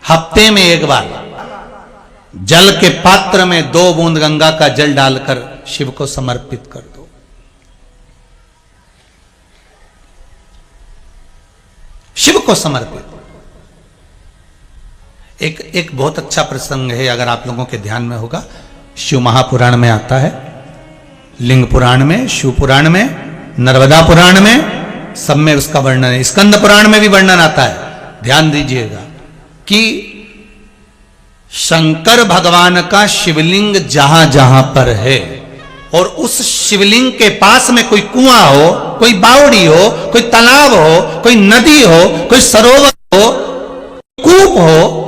हफ्ते में एक बार जल के पात्र में 2 बूंद गंगा का जल डालकर शिव को समर्पित कर दो। शिव को समर्पित। एक बहुत अच्छा प्रसंग है, अगर आप लोगों के ध्यान में होगा, शिव महापुराण में आता है, लिंग पुराण में, शिव पुराण में, नर्मदा पुराण में, सब में उसका वर्णन है। स्कंद पुराण में भी वर्णन आता है। ध्यान दीजिएगा कि शंकर भगवान का शिवलिंग जहां जहां पर है और उस शिवलिंग के पास में कोई कुआं हो, कोई बावड़ी हो, कोई तालाब हो, कोई नदी हो, कोई सरोवर हो, कूप हो,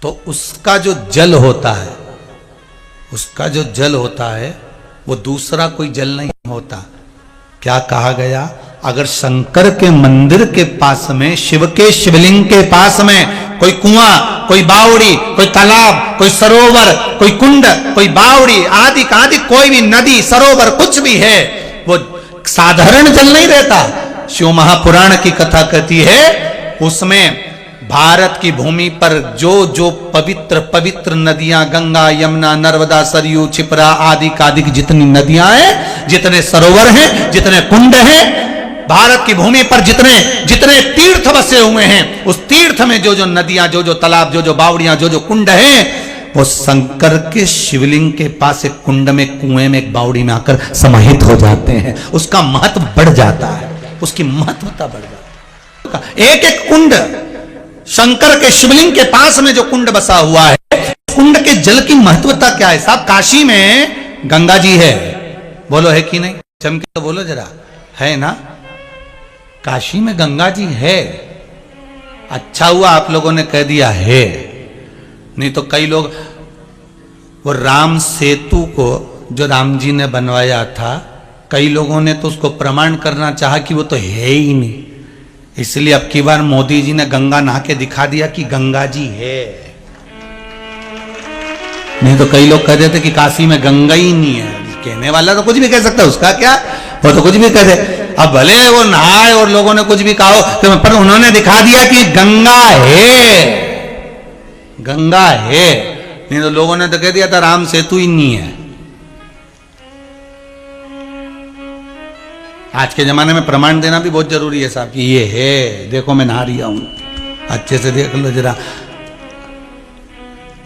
तो उसका जो जल होता है, उसका जो जल होता है वो दूसरा कोई जल नहीं होता। क्या कहा गया? अगर शंकर के मंदिर के पास में, शिव के शिवलिंग के पास में कोई कुआं, कोई बावड़ी, कोई तालाब, कोई सरोवर, कोई कुंड, कोई बावड़ी आदि आदि कोई भी नदी, सरोवर कुछ भी है, वो साधारण जल नहीं रहता। शिव महापुराण की कथा कहती है उसमें भारत की भूमि पर जो जो पवित्र पवित्र नदियां, गंगा, यमुना, नर्मदा, सरयू, छिपरा आदि आदि जितनी नदियां हैं, जितने सरोवर हैं, जितने कुंड हैं, भारत की भूमि पर जितने जितने तीर्थ बसे हुए हैं, उस तीर्थ में जो जो नदियां, जो जो तालाब, जो जो बावड़ियां, जो जो कुंड हैं, वो शंकर के शिवलिंग के पास एक कुंड में, कुएं में, एक बावड़ी में आकर समाहित हो जाते हैं। उसका महत्व बढ़ जाता है, उसकी महत्वता बढ़ जाती है। एक एक कुंड, शंकर के शिवलिंग के पास में जो कुंड बसा हुआ है, कुंड के जल की महत्वता क्या है साहब? काशी में गंगा जी है, बोलो है कि नहीं? चमके तो बोलो जरा, है ना? काशी में गंगा जी है। अच्छा हुआ आप लोगों ने कह दिया है, नहीं तो कई लोग वो राम सेतु को जो राम जी ने बनवाया था, कई लोगों ने तो उसको प्रमाण करना चाहा कि वो तो है ही नहीं। इसलिए अब की बार मोदी जी ने गंगा नहा के दिखा दिया कि गंगा जी है। नहीं तो कई लोग कह रहे थे कि काशी में गंगा ही नहीं है। कहने वाला तो कुछ भी कह सकता है, उसका क्या, वो तो कुछ भी कह दे। अब भले वो नहाए और लोगों ने कुछ भी कहा, तो पर उन्होंने दिखा दिया कि गंगा है, गंगा है। नहीं तो लोगों ने तो कह दिया था राम सेतु ही नहीं है। आज के जमाने में प्रमाण देना भी बहुत जरूरी है साहब कि ये है, देखो मैं नहा रहा हूं, अच्छे से देख लो जरा,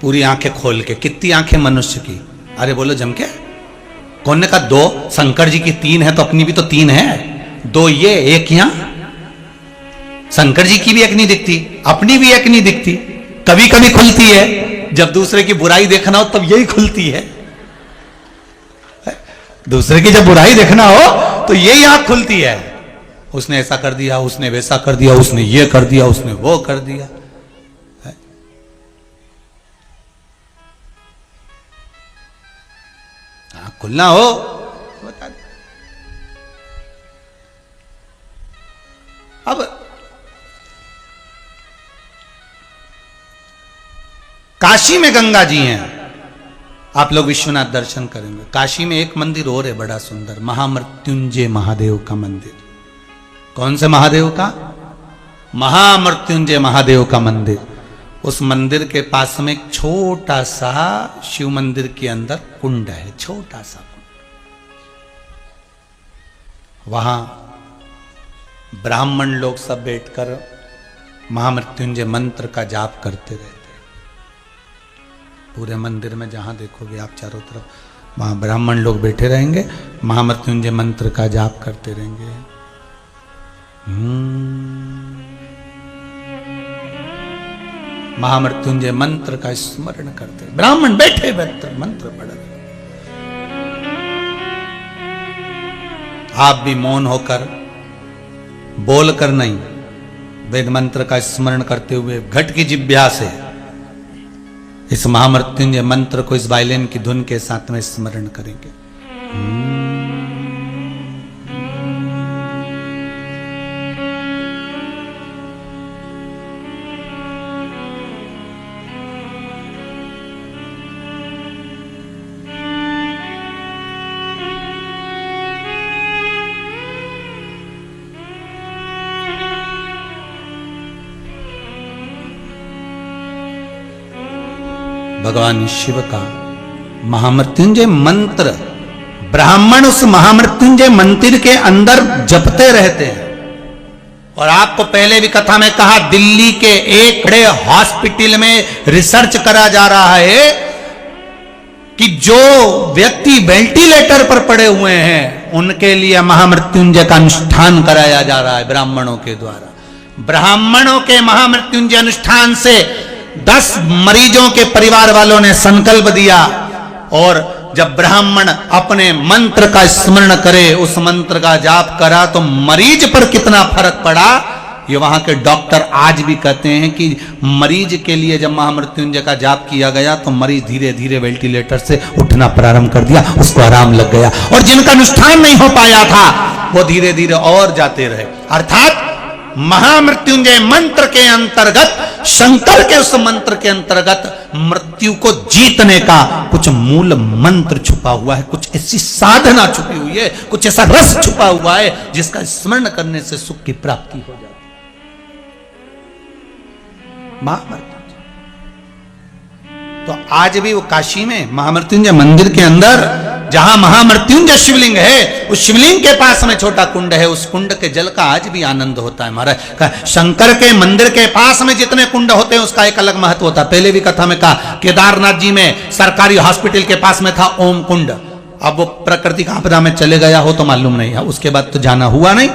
पूरी आंखें खोल के। कितनी आंखें मनुष्य की? अरे बोलो जम के। कौन ने कहा 2? शंकर जी की 3 है तो अपनी भी तो 3 है। 2 ये, 1 यहां। शंकर जी की भी एक नहीं दिखती, अपनी भी एक नहीं दिखती। कभी कभी खुलती है, जब दूसरे की बुराई देखना हो तब यही खुलती है। दूसरे की जब बुराई देखना हो तो यही आंख खुलती है। उसने ऐसा कर दिया, उसने वैसा कर दिया, उसने ये कर दिया, उसने वो कर दिया। आंख खुलना हो बता दे। अब काशी में गंगा जी हैं, आप लोग विश्वनाथ दर्शन करेंगे। काशी में एक मंदिर और है बड़ा सुंदर, महामृत्युंजय महादेव का मंदिर। कौन से महादेव का? महामृत्युंजय महादेव का मंदिर। उस मंदिर के पास में एक छोटा सा शिव मंदिर के अंदर कुंड है, छोटा सा कुंड। वहां ब्राह्मण लोग सब बैठकर महामृत्युंजय मंत्र का जाप करते रहते। पूरे मंदिर में जहां देखोगे आप चारों तरफ, वहां ब्राह्मण लोग बैठे रहेंगे, महामृत्युंजय मंत्र का जाप करते रहेंगे। महामृत्युंजय मंत्र का स्मरण करते, ब्राह्मण बैठे मंत्र पढ़ रहे। आप भी मौन होकर, बोलकर नहीं, वेद मंत्र का स्मरण करते हुए घट की जिह्वा से इस महामृत्युंजय मंत्र को इस वायलिन की धुन के साथ में स्मरण करेंगे। भगवान शिव का महामृत्युंजय मंत्र ब्राह्मण उस महामृत्युंजय मंदिर के अंदर जपते रहते हैं। और आपको पहले भी कथा में कहा, दिल्ली के एक बड़े हॉस्पिटल में रिसर्च करा जा रहा है कि जो व्यक्ति वेंटिलेटर पर पड़े हुए हैं उनके लिए महामृत्युंजय का अनुष्ठान कराया जा रहा है ब्राह्मणों के द्वारा। ब्राह्मणों के महामृत्युंजय अनुष्ठान से 10 मरीजों के परिवार वालों ने संकल्प दिया, और जब ब्राह्मण अपने मंत्र का स्मरण करे, उस मंत्र का जाप करा, तो मरीज पर कितना फर्क पड़ा ये वहां के डॉक्टर आज भी कहते हैं कि मरीज के लिए जब महामृत्युंजय का जाप किया गया तो मरीज धीरे धीरे वेंटिलेटर से उठना प्रारंभ कर दिया, उसको आराम लग गया। और जिनका अनुष्ठान नहीं हो पाया था वो धीरे धीरे और जाते रहे। अर्थात महामृत्युंजय मंत्र के अंतर्गत, शंकर के उस मंत्र के अंतर्गत मृत्यु को जीतने का कुछ मूल मंत्र छुपा हुआ है, कुछ ऐसी साधना छुपी हुई है, कुछ ऐसा रस छुपा हुआ है जिसका स्मरण करने से सुख की प्राप्ति हो जाती है। महामृत्युंजय तो आज भी वो काशी में महामृत्युंजय मंदिर के अंदर जहां महामृत्युंजय शिवलिंग है, उस शिवलिंग के पास में छोटा कुंड है, उस कुंड के जल का आज भी आनंद होता है। महाराज शंकर के मंदिर के पास में जितने कुंड होते हैं उसका एक अलग महत्व होता है। पहले भी कथा में कहा, केदारनाथ जी में सरकारी हॉस्पिटल के पास में था ओम कुंड। अब वो प्राकृतिक आपदा में चले गया हो तो मालूम नहीं है, उसके बाद तो जाना हुआ नहीं,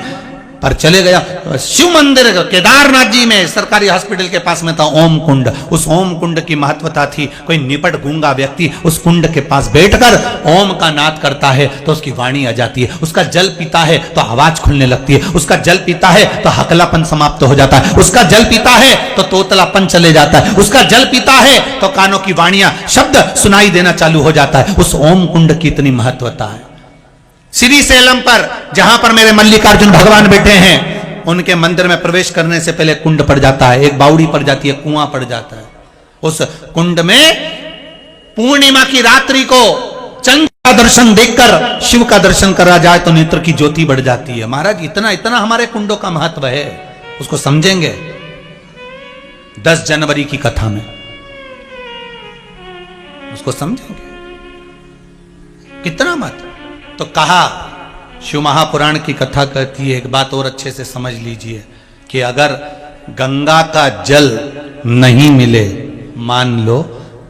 पर चले गया। शिव मंदिर केदारनाथ जी में सरकारी हॉस्पिटल के पास में था ओम कुंड। उस ओम कुंड की महत्वता थी, कोई निपट गूंगा व्यक्ति उस कुंड के पास बैठकर ओम का नाद करता है तो उसकी वाणी आ जाती है, उसका जल पीता है तो आवाज खुलने लगती है, उसका जल पीता है तो हकलापन समाप्त हो जाता है, उसका जल पीता है तो तोतलापन चले जाता है, उसका जल पीता है तो कानों की वाणियां शब्द सुनाई देना चालू हो जाता है। उस ओम कुंड की इतनी महत्वता है। श्री सेलम पर जहां पर मेरे मल्लिकार्जुन भगवान बैठे हैं, उनके मंदिर में प्रवेश करने से पहले कुंड पड़ जाता है, एक बावड़ी पड़ जाती है, कुआं पड़ जाता है। उस कुंड में पूर्णिमा की रात्रि को चंद्र का दर्शन देखकर शिव का दर्शन करा जाए तो नेत्र की ज्योति बढ़ जाती है। महाराज इतना इतना हमारे कुंडों का महत्व है, उसको समझेंगे 10 जनवरी की कथा में, उसको समझेंगे कितना महत्व। तो कहा, शिव महापुराण की कथा कहती है, एक बात और अच्छे से समझ लीजिए कि अगर गंगा का जल नहीं मिले, मान लो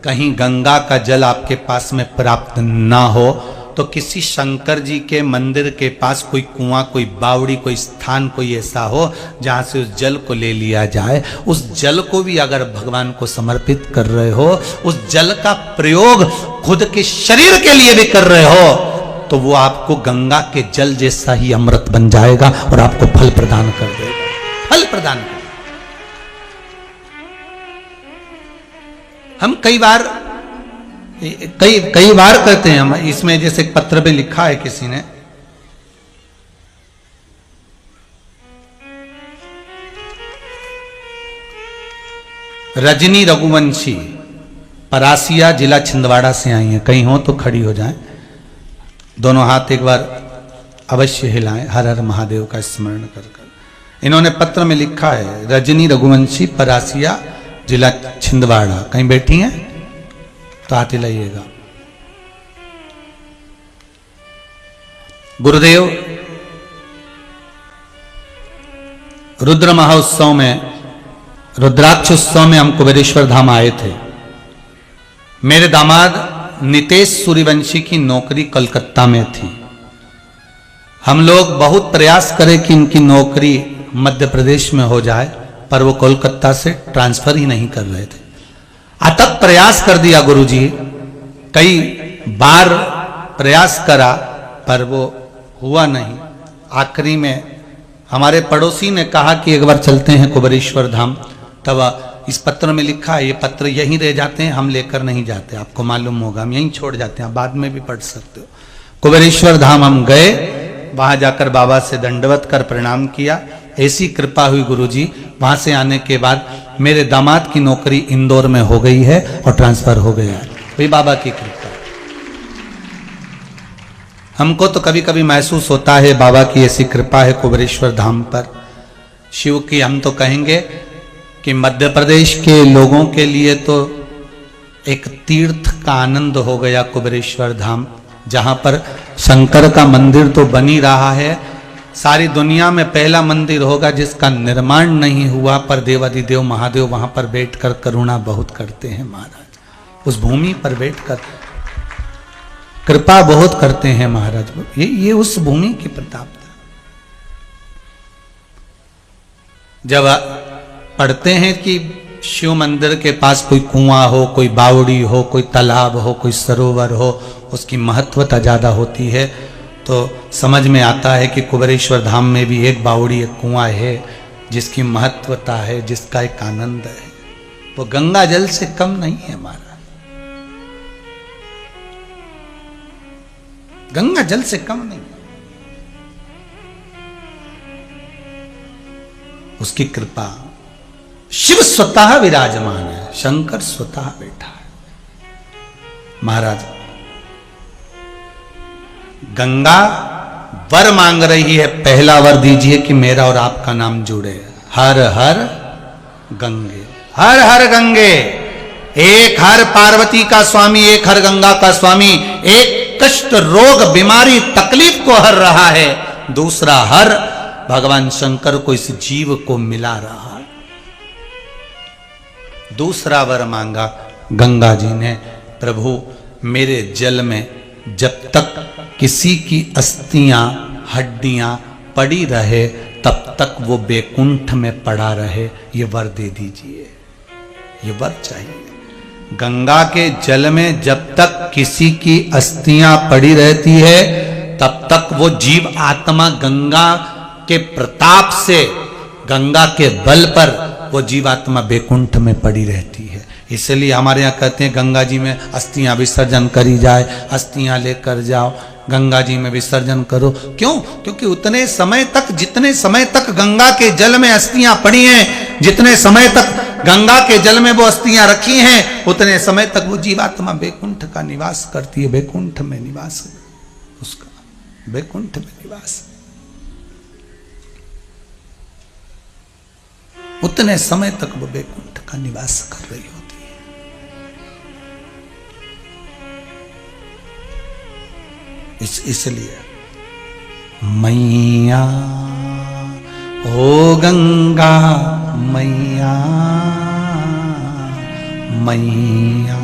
कहीं गंगा का जल आपके पास में प्राप्त ना हो, तो किसी शंकर जी के मंदिर के पास कोई कुआं, कोई बावड़ी, कोई स्थान कोई ऐसा हो जहां से उस जल को ले लिया जाए। उस जल को भी अगर भगवान को समर्पित कर रहे हो, उस जल का प्रयोग खुद के शरीर के लिए भी कर रहे हो, तो वो आपको गंगा के जल जैसा ही अमृत बन जाएगा और आपको फल प्रदान कर देगा, फल प्रदान कर। हम कई बार कहते हैं, हम इसमें जैसे एक पत्र पे लिखा है किसी ने, रजनी रघुवंशी परासिया जिला छिंदवाड़ा से आई हैं, कहीं हो तो खड़ी हो जाएं, दोनों हाथ एक बार अवश्य हिलाएं, हर हर महादेव का स्मरण कर कर। इन्होंने पत्र में लिखा है, रजनी रघुवंशी परासिया जिला छिंदवाड़ा, कहीं बैठी हैं तो हाथ हिलाइएगा। गुरुदेव, रुद्र महोत्सव में, रुद्राक्ष उत्सव में हम कुबेरेश्वर धाम आए थे। मेरे दामाद नितेश सूर्यवंशी की नौकरी कलकत्ता में थी। हम लोग बहुत प्रयास करें कि इनकी नौकरी मध्य प्रदेश में हो जाए, पर वो कोलकाता से ट्रांसफर ही नहीं कर रहे थे। अथक प्रयास कर दिया गुरुजी, कई बार प्रयास करा पर वो हुआ नहीं। आखिरी में हमारे पड़ोसी ने कहा कि एक बार चलते हैं कुबेरेश्वर धाम। तब इस पत्र में लिखा है, ये पत्र यहीं रह जाते हैं, हम लेकर नहीं जाते, आपको मालूम होगा, हम यहीं छोड़ जाते हैं, बाद में भी पढ़ सकते हो। कुबेरेश्वर धाम हम गए, वहां जाकर बाबा से दंडवत कर प्रणाम किया। ऐसी कृपा हुई गुरुजी, वहां से आने के बाद मेरे दामाद की नौकरी इंदौर में हो गई है और ट्रांसफर हो गया है, वही बाबा की कृपा। हमको तो कभी कभी महसूस होता है बाबा की ऐसी कृपा है कुबेरेश्वर धाम पर, शिव की। हम तो कहेंगे कि मध्य प्रदेश के लोगों के लिए तो एक तीर्थ का आनंद हो गया कुबेरेश्वर धाम, जहां पर शंकर का मंदिर तो बन ही रहा है। सारी दुनिया में पहला मंदिर होगा जिसका निर्माण नहीं हुआ, पर देवाधिदेव महादेव वहां पर बैठकर करुणा बहुत करते हैं महाराज। उस भूमि पर बैठकर कृपा बहुत करते हैं महाराज। ये उस भूमि की प्रतापता। जब पढ़ते हैं कि शिव मंदिर के पास कोई कुआं हो, कोई बावड़ी हो, कोई तालाब हो, कोई सरोवर हो, उसकी महत्वता ज्यादा होती है, तो समझ में आता है कि कुबेरेश्वर धाम में भी एक बावड़ी, एक कुआं है जिसकी महत्वता है, जिसका एक आनंद है। वो गंगा जल से कम नहीं है हमारा, गंगा जल से कम नहीं। उसकी कृपा, शिव स्वतः विराजमान है, शंकर स्वतः बैठा है। महाराज गंगा वर मांग रही है, पहला वर दीजिए कि मेरा और आपका नाम जुड़े। हर हर गंगे, हर हर गंगे। एक हर पार्वती का स्वामी, एक हर गंगा का स्वामी। एक कष्ट, रोग, बीमारी, तकलीफ को हर रहा है, दूसरा हर भगवान शंकर को इस जीव को मिला रहा है। दूसरा वर मांगा गंगा जी ने, प्रभु मेरे जल में जब तक किसी की अस्थियां, हड्डियां पड़ी रहे तब तक वो बैकुंठ में पड़ा रहे, ये वर दे दीजिए, ये वर चाहिए। गंगा के जल में जब तक किसी की अस्थियां पड़ी रहती है तब तक वो जीव आत्मा गंगा के प्रताप से, गंगा के बल पर वो जीवात्मा बैकुंठ में पड़ी रहती है। इसलिए हमारे यहाँ कहते हैं गंगा जी में अस्थियां विसर्जन करी जाए, अस्थियां लेकर जाओ, गंगा जी में विसर्जन करो। क्यों? क्योंकि उतने समय तक, जितने समय तक गंगा के जल में अस्थियां पड़ी हैं, जितने समय तक गंगा के जल में वो अस्थियां रखी हैं, उतने समय तक वो जीवात्मा बैकुंठ का निवास करती है। बैकुंठ में निवास, उसका बैकुंठ में निवास, उतने समय तक वो बैकुंठ का निवास कर रही होती है। इसलिए मैया ओ गंगा मैया, मैया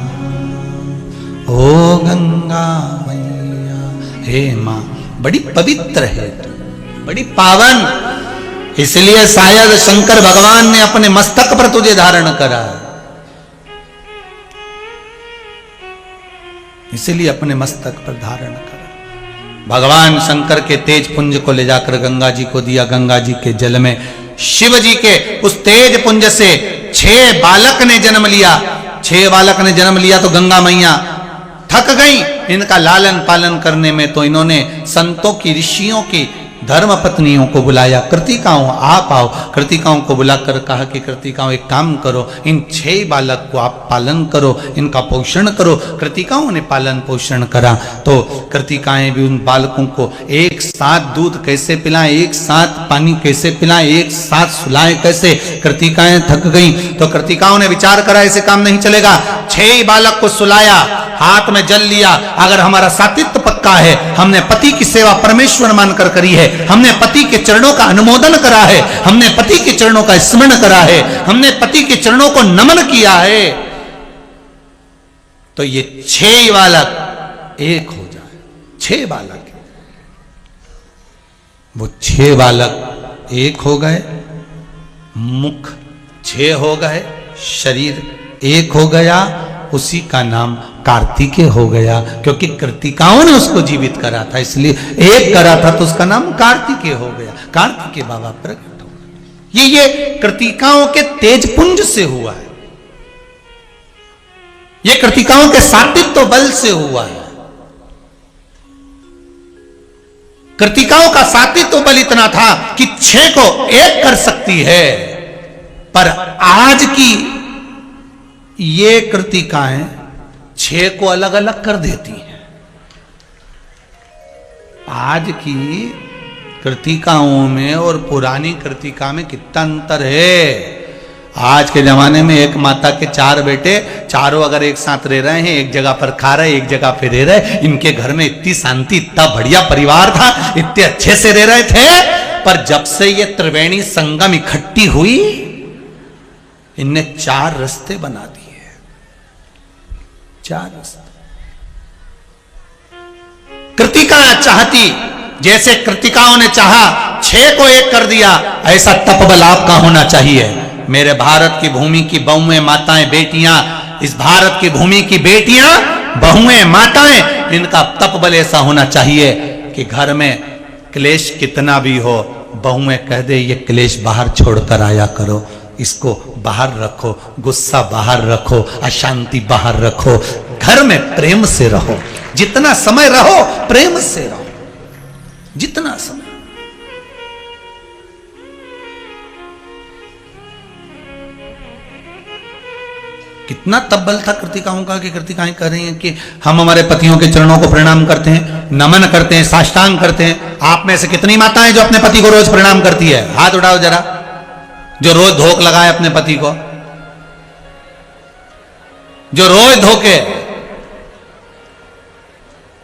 ओ गंगा मैया। हे मां, बड़ी पवित्र है तू, बड़ी पावन। इसलिए शायद शंकर भगवान ने अपने मस्तक पर तुझे धारण करा, इसलिए अपने मस्तक पर धारण करा। भगवान शंकर के तेज पुंज को ले जाकर गंगा जी को दिया। गंगा जी के जल में शिव जी के उस तेज पुंज से 6 बालक ने जन्म लिया। 6 बालक ने जन्म लिया तो गंगा मैया थक गई इनका लालन पालन करने में, तो इन्होंने संतों की, ऋषियों की, धर्म पत्नियों को बुलाया, कृतिकाओं आप आओ। कृतिकाओं को बुलाकर कहा कि कृतिकाओं एक काम करो, इन 6 बालक को आप पालन करो, इनका पोषण करो। कृतिकाओं ने पालन पोषण करा तो कृतिकाएं भी उन बालकों को एक साथ दूध कैसे पिलाएं, एक साथ पानी कैसे पिलाएं, एक साथ सुलाएं कैसे। कृतिकाएं थक गई तो कृतिकाओं ने विचार करा ऐसे काम नहीं चलेगा। 6 बालक को सुलाया, हाथ में जल लिया। अगर हमारा सातित्य पक्का है, हमने पति की सेवा परमेश्वर मानकर करी है, हमने पति के चरणों का अनुमोदन करा है, हमने पति के चरणों का स्मरण करा है, हमने पति के चरणों को नमन किया है, तो ये 6 बालक एक हो जाए। 6 बालक, वो 6 बालक एक हो गए, मुख 6 हो गए, शरीर एक हो गया, उसी का नाम कार्तिकेय हो गया, क्योंकि कृतिकाओं ने उसको जीवित करा था, इसलिए एक करा था तो उसका नाम कार्तिकेय हो गया। कार्तिकेय बाबा प्रकट हो गए। ये कृतिकाओं के तेजपुंज से हुआ है, ये कृतिकाओं के सातित्व बल से हुआ है। कृतिकाओं का सातित्व बल इतना था कि 6 को एक कर सकती है, पर आज की ये कृतिकाएं 6 को अलग अलग कर देती हैं। आज की कृतिकाओं में और पुरानी कृतिका में कितना अंतर है। आज के जमाने में एक माता के 4 बेटे, चारों अगर एक साथ रह रहे हैं, एक जगह पर खा रहे, एक जगह पे रह रहे, इनके घर में इतनी शांति, इतना बढ़िया परिवार था, इतने अच्छे से रह रहे थे। पर जब से ये त्रिवेणी संगम इकट्ठी हुई, इनने 4 रास्ते बना दिए, 4 रास्ते। कृतिका चाहती, जैसे कृतिकाओं ने चाहा 6 को 1 कर दिया, ऐसा तपबल आपका होना चाहिए। मेरे भारत की भूमि की बहुएं, माताएं, बेटियां, इस भारत की भूमि की बेटियां, बहुएं, माताएं, इनका तपबल ऐसा होना चाहिए कि घर में क्लेश कितना भी हो, बहुएं कह दे ये क्लेश बाहर छोड़कर आया करो, इसको बाहर रखो, गुस्सा बाहर रखो, अशांति बाहर रखो, घर में प्रेम से रहो, जितना समय रहो प्रेम से रहो, जितना समय। कितना तब्बल था कृतिकाओं का कि कृतिकाएं कह रही हैं कि हम हमारे पतियों के चरणों को प्रणाम करते हैं, नमन करते हैं, साष्टांग करते हैं। आप में से कितनी माताएं जो अपने पति को रोज प्रणाम करती है? हाथ उठाओ जरा, जो रोज धोख लगाए अपने पति को, जो रोज धोखे।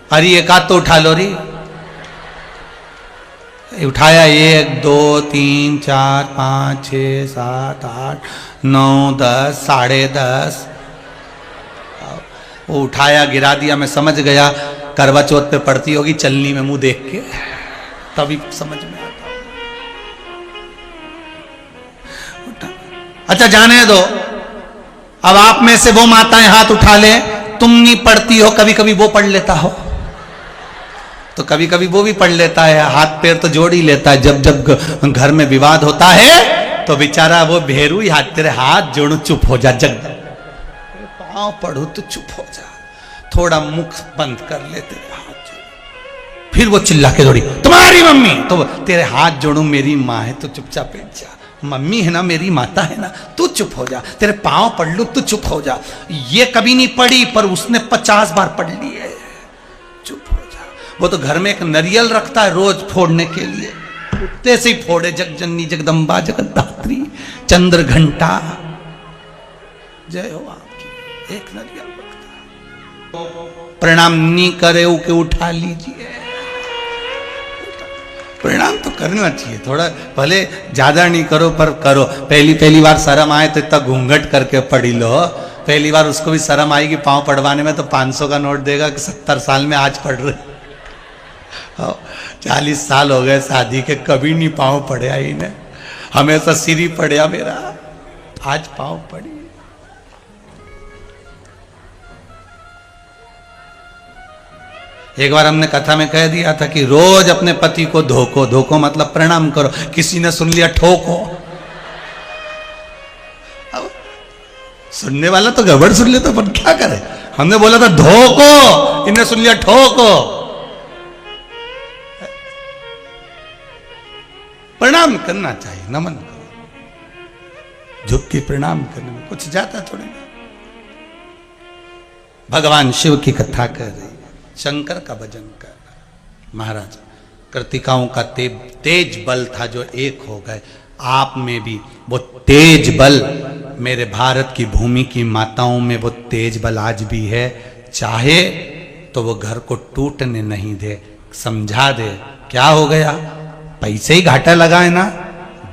अरे एक हाथ तो उठा लो री, उठाया 1 2 3 4 5 6 7 8 9 10 10:30। वो उठाया, गिरा दिया। मैं समझ गया करवा चौथ पे पड़ती होगी चलनी में मुंह देख के, तभी समझ में आता। अच्छा जाने दो, अब आप में से वो माताएं हाथ उठा ले, तुम नहीं पढ़ती हो, कभी कभी वो पढ़ लेता हो, तो कभी कभी वो भी पढ़ लेता है, हाथ पैर तो जोड़ ही लेता है। जब जब घर में विवाद होता है तो बेचारा वो भेरू ही हाथ, तेरे हाथ जोड़ू, चुप हो जा, जग पाँव पढ़ू तो चुप हो जा, थोड़ा मुख बंद कर ले, तेरे हाथ जोड़। फिर वो चिल्ला के दौड़ी, तुम्हारी मम्मी, तो तेरे हाथ जोड़ू, मेरी माँ है तो चुपचाप बैठ जा, मम्मी है ना, मेरी माता है ना, तू चुप हो जा, तेरे पाँव पढ़ लू तू चुप हो जा। ये कभी नहीं पढ़ी पर उसने 50 बार पढ़ ली है, चुप हो जा। वो तो घर में एक नरियल रखता है रोज फोड़ने के लिए, उठते से ही फोड़े, जगजननी जगदम्बा जगद्धात्री चंद्र घंटा जय हो आपकी, एक नरियल रखता है। प्रणाम नहीं करे के उठा लीजिए, प्रणाम तो करना चाहिए, थोड़ा भले ज्यादा नहीं करो पर करो। पहली बार शर्म आए तो इतना घूंघट करके पढ़ी लो, पहली बार उसको भी शर्म आएगी पाँव पढ़वाने में, तो 500 का नोट देगा कि 70 साल में आज पढ़ रहे, 40 साल हो गए शादी के, कभी नहीं पाँव पढ़ा इन्हें, हमेशा सिर ही पढ़ा मेरा, आज पाँव पड़ी। एक बार हमने कथा में कह दिया था कि रोज अपने पति को धोको, धोको मतलब प्रणाम करो, किसी ने सुन लिया ठोको, अब सुनने वाला तो गड़बड़ सुन लेता, पर क्या करे, हमने बोला था धोको, इन्हें सुन लिया ठोको। प्रणाम करना चाहिए, नमन करो, झुक के प्रणाम करने में कुछ जाता थोड़ी ना। भगवान शिव की कथा कर रही, शंकर का भजन कर रहा। महाराज कृतिकाओं का तेज बल था जो एक हो गए, आप में भी वो तेज बल, मेरे भारत की भूमि की माताओं में वो तेज बल आज भी है। चाहे तो वो घर को टूटने नहीं दे, समझा दे। क्या हो गया, पैसे ही घाटा लगा है ना,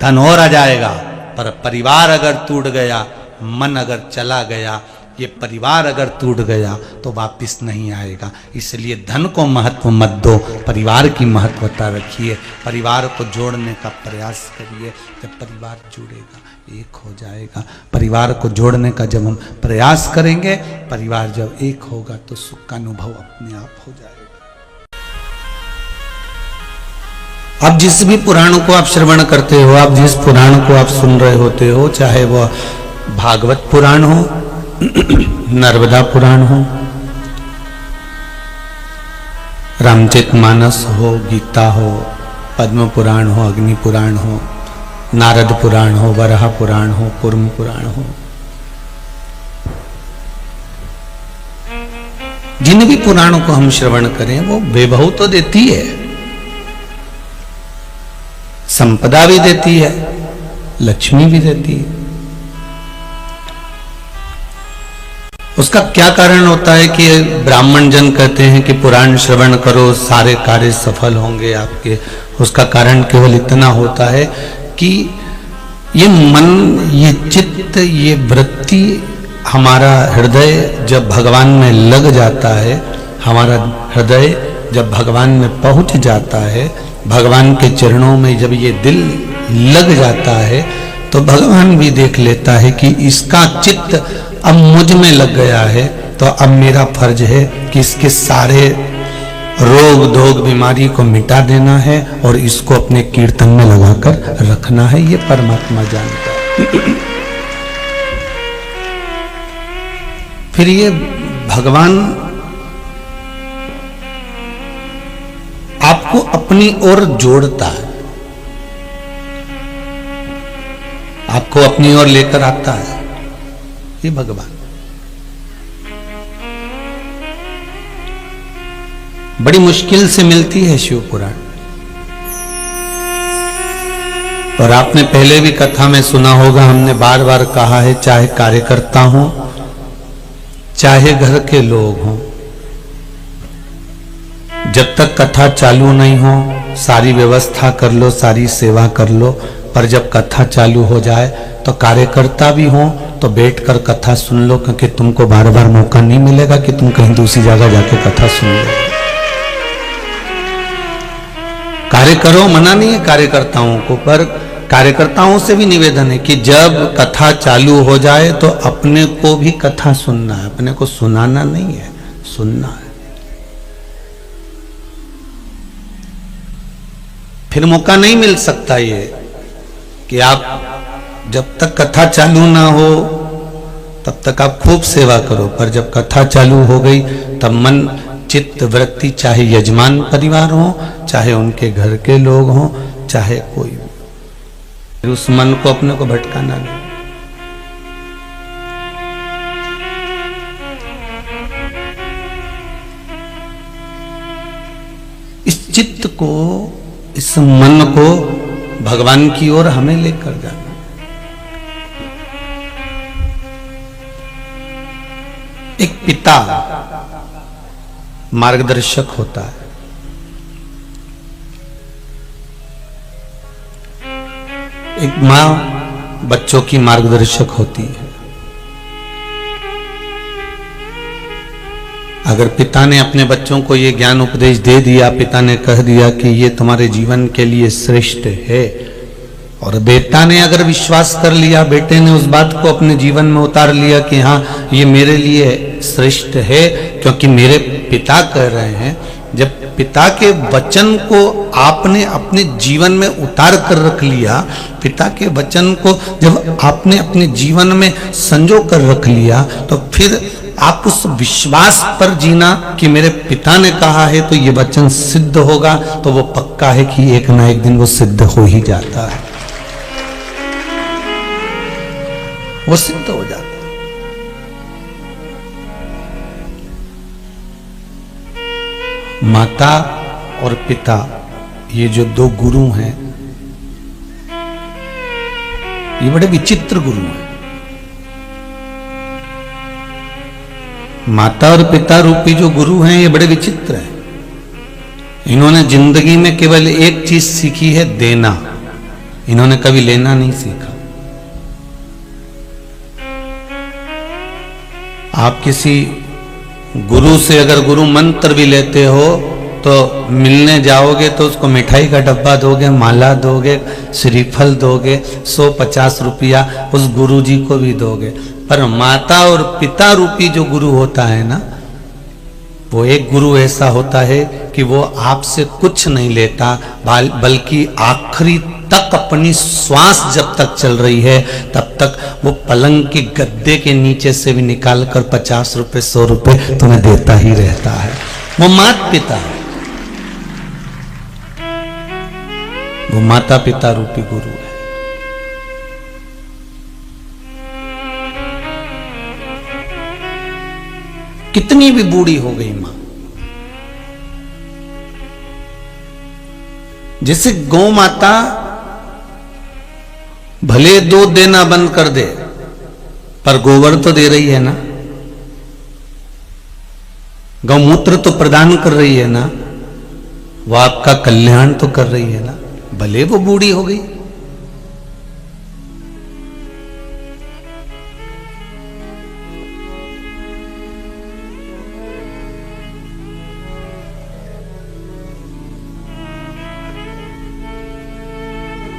धन और आ जाएगा, पर परिवार अगर टूट गया, मन अगर चला गया, ये परिवार अगर टूट गया तो वापस नहीं आएगा। इसलिए धन को महत्व मत दो, परिवार की महत्वता रखिए, परिवार को जोड़ने का प्रयास करिए। जब परिवार जुड़ेगा, एक हो जाएगा। परिवार को जोड़ने का जब हम प्रयास करेंगे, परिवार जब एक होगा तो सुख का अनुभव अपने आप हो जाएगा। अब जिस भी पुराण को आप श्रवण करते हो, आप जिस पुराण को आप सुन रहे होते हो, चाहे वह भागवत पुराण हो, नर्मदा पुराण हो, रामचरितमानस हो, गीता हो, पद्म पुराण हो, अग्नि पुराण हो, नारद पुराण हो, वराह पुराण हो, कूर्म पुराण हो, जिन भी पुराणों को हम श्रवण करें वो वैभव तो देती है, संपदा भी देती है, लक्ष्मी भी देती है, उसका क्या कारण होता है कि ब्राह्मण जन कहते हैं कि पुराण श्रवण करो सारे कार्य सफल होंगे आपके। उसका कारण केवल इतना होता है कि ये मन, ये चित्त, ये वृत्ति, हमारा हृदय जब भगवान में लग जाता है, हमारा हृदय जब भगवान में पहुंच जाता है, भगवान के चरणों में जब ये दिल लग जाता है, तो भगवान भी देख लेता है कि इसका चित्त अब मुझ में लग गया है, तो अब मेरा फर्ज है कि इसके सारे रोग धोग बीमारी को मिटा देना है और इसको अपने कीर्तन में लगाकर रखना है। ये परमात्मा जानता है। फिर ये भगवान आपको अपनी ओर जोड़ता है, आपको अपनी ओर लेकर आता है। ये भगवान बड़ी मुश्किल से मिलती है शिव पुराण। और आपने पहले भी कथा में सुना होगा, हमने बार बार कहा है, चाहे कार्यकर्ता हो चाहे घर के लोग हों, जब तक कथा चालू नहीं हो सारी व्यवस्था कर लो, सारी सेवा कर लो, पर जब कथा चालू हो जाए तो कार्यकर्ता भी हो तो बैठकर कथा सुन लो, क्योंकि तुमको बार बार मौका नहीं मिलेगा कि तुम कहीं दूसरी जगह जाके कथा सुन लो। कार्य करो, मना नहीं है कार्यकर्ताओं को, पर कार्यकर्ताओं से भी निवेदन है कि जब कथा चालू हो जाए तो अपने को भी कथा सुनना है, अपने को सुनाना नहीं है, सुनना है। फिर मौका नहीं मिल सकता ये कि आप जब तक कथा चालू ना हो तब तक आप खूब सेवा करो, पर जब कथा चालू हो गई तब मन चित्त वृत्ति, चाहे यजमान परिवार हो, चाहे उनके घर के लोग हों, चाहे कोई भी, उस मन को अपने को भटकाना नहीं। इस चित्त को, इस मन को भगवान की ओर हमें लेकर जाना। एक पिता मार्गदर्शक होता है, एक मां बच्चों की मार्गदर्शक होती है। अगर पिता ने अपने बच्चों को ये ज्ञान उपदेश दे दिया, पिता ने कह दिया कि ये तुम्हारे जीवन के लिए श्रेष्ठ है, और बेटा ने अगर विश्वास कर लिया, बेटे ने उस बात को अपने जीवन में उतार लिया कि हाँ ये मेरे लिए श्रेष्ठ है क्योंकि मेरे पिता कह रहे हैं, जब पिता के वचन को आपने अपने जीवन में उतार कर रख लिया, पिता के वचन को जब आपने अपने जीवन में संजो कर रख लिया, तो फिर आप उस विश्वास पर जीना कि मेरे पिता ने कहा है तो ये वचन सिद्ध होगा, तो वो पक्का है कि एक ना एक दिन वो सिद्ध हो ही जाता है, वो सिद्ध हो जाता है। माता और पिता, ये जो दो गुरु हैं, ये बड़े विचित्र गुरु हैं। माता और पिता रूपी जो गुरु हैं, ये बड़े विचित्र हैं। इन्होंने जिंदगी में केवल एक चीज सीखी है, देना। इन्होंने कभी लेना नहीं सीखा। आप किसी गुरु से अगर गुरु मंत्र भी लेते हो तो मिलने जाओगे तो उसको मिठाई का डब्बा दोगे, माला दोगे, श्रीफल दोगे, 150 रुपया उस गुरु जी को भी दोगे। पर माता और पिता रूपी जो गुरु होता है ना, वो एक गुरु ऐसा होता है कि वो आपसे कुछ नहीं लेता, बल्कि आखिरी तक अपनी श्वास जब तक चल रही है तब तक वो पलंग के गद्दे के नीचे से भी निकाल कर 50 रुपए 100 रुपए तुम्हें देता ही रहता है। वो माता पिता है, वो माता पिता रूपी गुरु है। कितनी भी बूढ़ी हो गई मां, जैसे गौ माता भले दूध देना बंद कर दे पर गोबर तो दे रही है ना, गौमूत्र तो प्रदान कर रही है ना, वो आपका कल्याण तो कर रही है ना, भले वो बूढ़ी हो गई।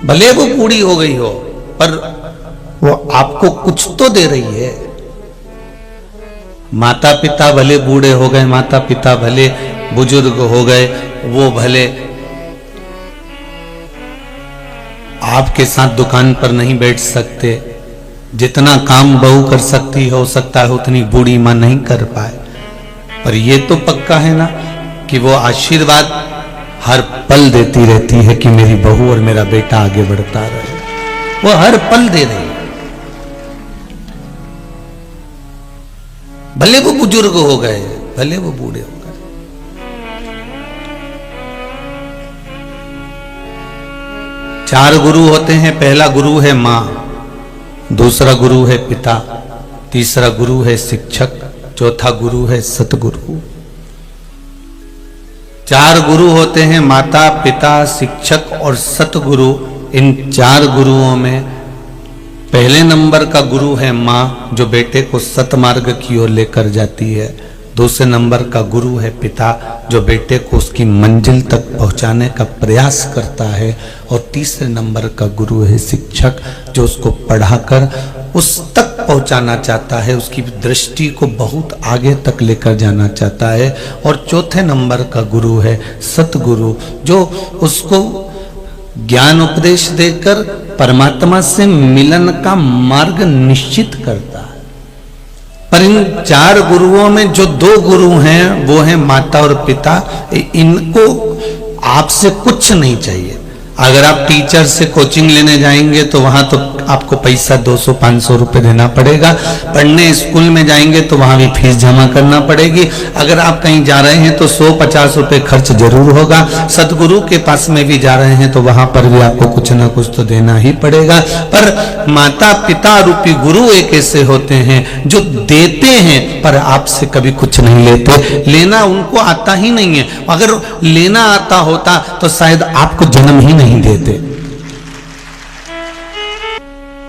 भले वो बूढ़ी हो गई हो, पर वो आपको कुछ तो दे रही है। माता पिता भले बूढ़े हो गए, माता पिता भले बुजुर्ग हो गए, वो भले आपके साथ दुकान पर नहीं बैठ सकते, जितना काम बहू कर सकती हो सकता है उतनी बूढ़ी मां नहीं कर पाए, पर ये तो पक्का है ना कि वो आशीर्वाद हर पल देती रहती है कि मेरी बहू और मेरा बेटा आगे बढ़ता रहे। वो हर पल दे रही है, भले वो बुजुर्ग हो गए, भले वो बूढ़े हो गए। चार गुरु होते हैं। पहला गुरु है मां, दूसरा गुरु है पिता, तीसरा गुरु है शिक्षक, चौथा गुरु है सतगुरु। चार गुरु होते हैं, माता पिता शिक्षक और सतगुरु। इन चार गुरुओं में पहले नंबर का गुरु है मां, जो बेटे को सतमार्ग की ओर लेकर जाती है। दूसरे नंबर का गुरु है पिता, जो बेटे को उसकी मंजिल तक पहुंचाने का प्रयास करता है। और तीसरे नंबर का गुरु है शिक्षक, जो उसको पढ़ाकर उस तक पहुंचाना चाहता है, उसकी दृष्टि को बहुत आगे तक लेकर जाना चाहता है। और चौथे नंबर का गुरु है सतगुरु, जो उसको ज्ञान उपदेश देकर परमात्मा से मिलन का मार्ग निश्चित करता है। पर इन चार गुरुओं में जो दो गुरु हैं वो हैं माता और पिता। इनको आपसे कुछ नहीं चाहिए। अगर आप टीचर से कोचिंग लेने जाएंगे तो वहां तो आपको पैसा 200-500 रुपए देना पड़ेगा। पढ़ने स्कूल में जाएंगे तो वहां भी फीस जमा करना पड़ेगी। अगर आप कहीं जा रहे हैं तो 100-50 रुपए खर्च जरूर होगा। सदगुरु के पास में भी जा रहे हैं तो वहां पर भी आपको कुछ ना कुछ तो देना ही पड़ेगा। पर माता पिता रूपी गुरु एक ऐसे होते हैं जो देते हैं पर आपसे कभी कुछ नहीं लेते। लेना उनको आता ही नहीं है। अगर लेना आता होता तो शायद आपको जन्म ही नहीं देते।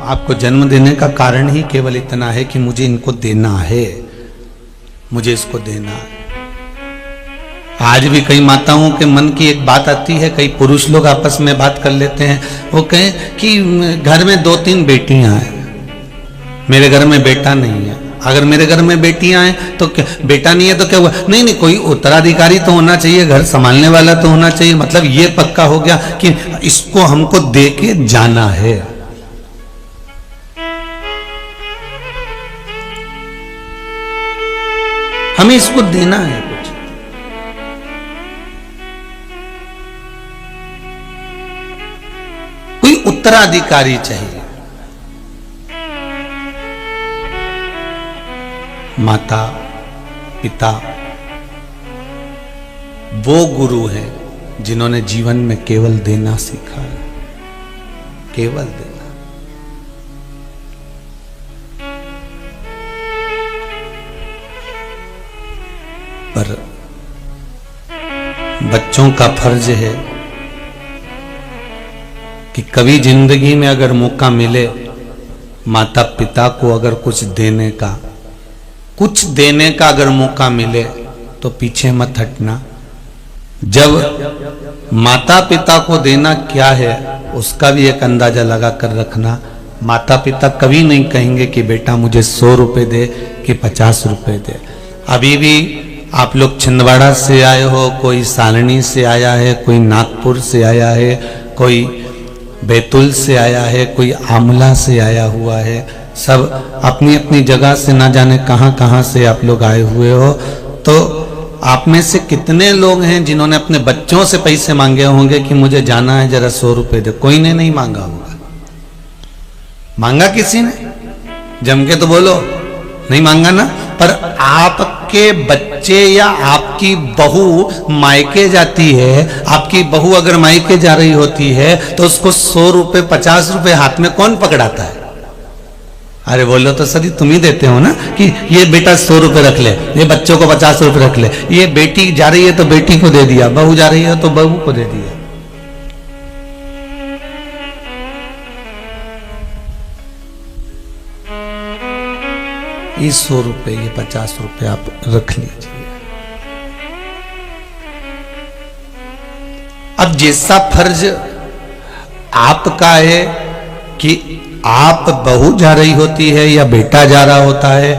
आपको जन्म देने का कारण ही केवल इतना है कि मुझे इनको देना है, मुझे इसको देना है। आज भी कई माताओं के मन की एक बात आती है, कई पुरुष लोग आपस में बात कर लेते हैं। वो कहें कि घर में 2-3 बेटियां हैं, मेरे घर में बेटा नहीं है। अगर मेरे घर में बेटियां हैं तो क्या बेटा नहीं है तो क्या हुआ? नहीं नहीं, कोई उत्तराधिकारी तो होना चाहिए, घर संभालने वाला तो होना चाहिए। मतलब ये पक्का हो गया कि इसको हमको दे के जाना है। हमें इसको देना है कुछ। कोई उत्तराधिकारी चाहिए। माता पिता वो गुरु हैं जिन्होंने जीवन में केवल देना सीखा है, केवल देना। पर बच्चों का फर्ज है कि कभी जिंदगी में अगर मौका मिले माता पिता को अगर कुछ देने का अगर मौका मिले तो पीछे मत हटना। जब माता पिता को देना क्या है उसका भी एक अंदाजा लगा कर रखना। माता पिता कभी नहीं कहेंगे कि बेटा मुझे 100 रुपए दे कि 50 रुपए दे। अभी भी आप लोग छिंदवाड़ा से आए हो, कोई सालनी से आया है, कोई नागपुर से आया है, कोई बैतूल से आया है, कोई आमला से आया हुआ है। सब अपनी अपनी जगह से ना जाने कहां कहां से आप लोग आए हुए हो। तो आप में से कितने लोग हैं जिन्होंने अपने बच्चों से पैसे मांगे होंगे कि मुझे जाना है जरा 100 रुपए दे? कोई ने नहीं मांगा होगा। मांगा किसी ने? जम के तो बोलो, नहीं मांगा ना। पर आपके बच्चे या आपकी बहू मायके जाती है, आपकी बहू अगर मायके जा रही होती है तो उसको 100 रुपए 50 रुपए हाथ में कौन पकड़ाता है? अरे बोलो तो सदी तुम ही देते हो ना कि ये बेटा 100 रुपए रख ले, ये बच्चों को 50 रुपए रख ले, ये बेटी जा रही है तो बेटी को दे दिया, बहू जा रही है तो बहू को दे दिया। ये 100 रुपए, ये 50 रुपए आप रख लीजिए। अब जैसा फर्ज आपका है कि आप बहू जा रही होती है या बेटा जा रहा होता है,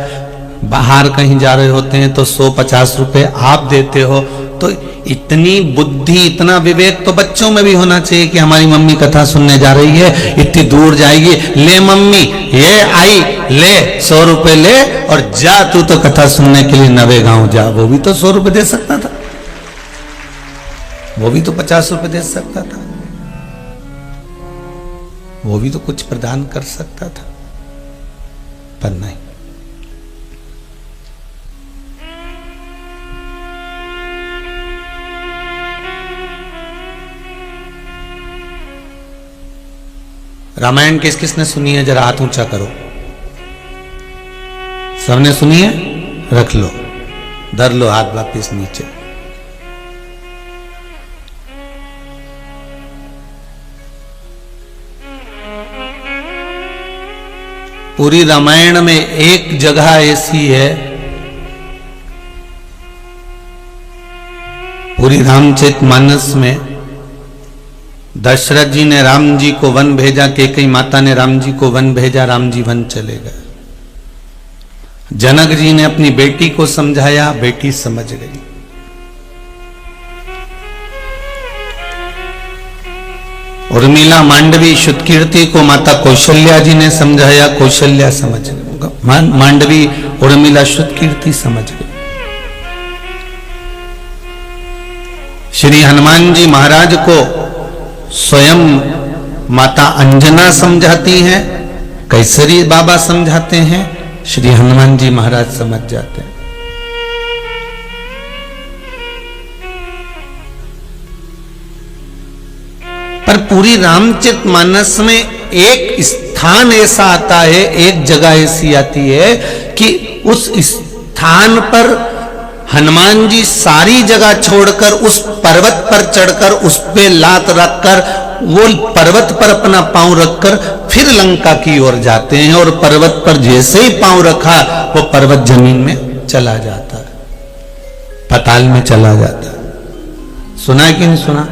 बाहर कहीं जा रहे होते हैं तो 150 रुपए आप देते हो, तो इतनी बुद्धि, इतना विवेक तो बच्चों में भी होना चाहिए कि हमारी मम्मी कथा सुनने जा रही है, इतनी दूर जाएगी, ले मम्मी ये आई, ले 100 रुपए ले और जा तू तो कथा सुनने के लिए नवे गांव जा। वो भी तो 100 रुपए दे सकता था, वो भी तो 50 रुपए दे सकता था, वो भी तो कुछ प्रदान कर सकता था, पर नहीं। रामायण किस किसने सुनी है? जरा हाथ ऊंचा करो। सबने सुनी है? रख लो, धर लो हाथ वापिस नीचे। पूरी रामायण में एक जगह ऐसी है, पूरी रामचरितमानस में दशरथ जी ने राम जी को वन भेजा, कैकेयी माता ने राम जी को वन भेजा, राम जी वन चले गए। जनक जी ने अपनी बेटी को समझाया, बेटी समझ गई। उर्मिला मांडवी शुद्धकीर्ति को माता कौशल्या जी ने समझाया, कौशल्या समझ गई। मांडवी उर्मिला शुद्धकीर्ति समझ गई। श्री हनुमान जी महाराज को स्वयं माता अंजना समझाती हैं, कैसरी बाबा समझाते हैं, श्री हनुमान जी महाराज समझ जाते हैं। पर पूरी रामचरितमानस में एक स्थान ऐसा आता है, एक जगह ऐसी आती है कि उस स्थान पर हनुमान जी सारी जगह छोड़कर उस पर्वत पर चढ़कर उस पे लात रखकर वो पर्वत पर अपना पांव रखकर फिर लंका की ओर जाते हैं, और पर्वत पर जैसे ही पांव रखा वो पर्वत जमीन में चला जाता है, पाताल में चला जाता है। सुना है कि नहीं सुना?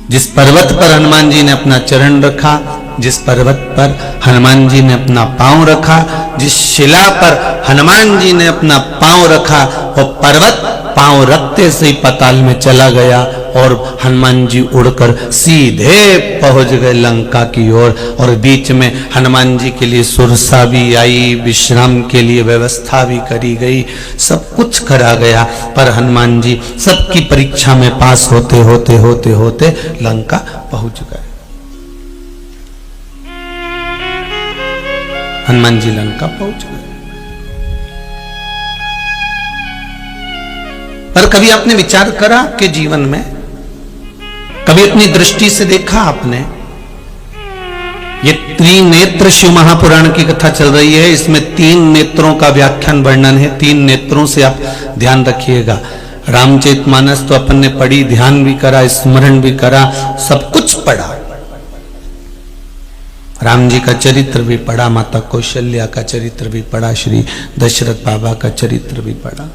जिस पर्वत पर हनुमान जी ने अपना चरण रखा, जिस पर्वत पर हनुमान जी ने अपना पांव रखा, जिस शिला पर हनुमान जी ने अपना पांव रखा, वो पर्वत पांव रखते से ही पाताल में चला गया और हनुमान जी उड़कर सीधे पहुंच गए लंका की ओर। और बीच में हनुमान जी के लिए सुरसा भी आई, विश्राम के लिए व्यवस्था भी करी गई, सब कुछ करा गया। पर हनुमान जी सबकी परीक्षा में पास होते होते होते होते लंका पहुंच गए। हनुमान जी लंका पहुंच गए। पर कभी आपने विचार करा कि जीवन में कभी अपनी दृष्टि से देखा आपने? ये त्रिनेत्र शिव महापुराण की कथा चल रही है, इसमें 3 नेत्रों का व्याख्यान वर्णन है। 3 नेत्रों से आप ध्यान रखिएगा। रामचरितमानस तो अपन ने पढ़ी, ध्यान भी करा, स्मरण भी करा, सब कुछ पढ़ा। राम जी का चरित्र भी पढ़ा, माता कौशल्या का चरित्र भी पढ़ा, श्री दशरथ बाबा का चरित्र भी पढ़ा,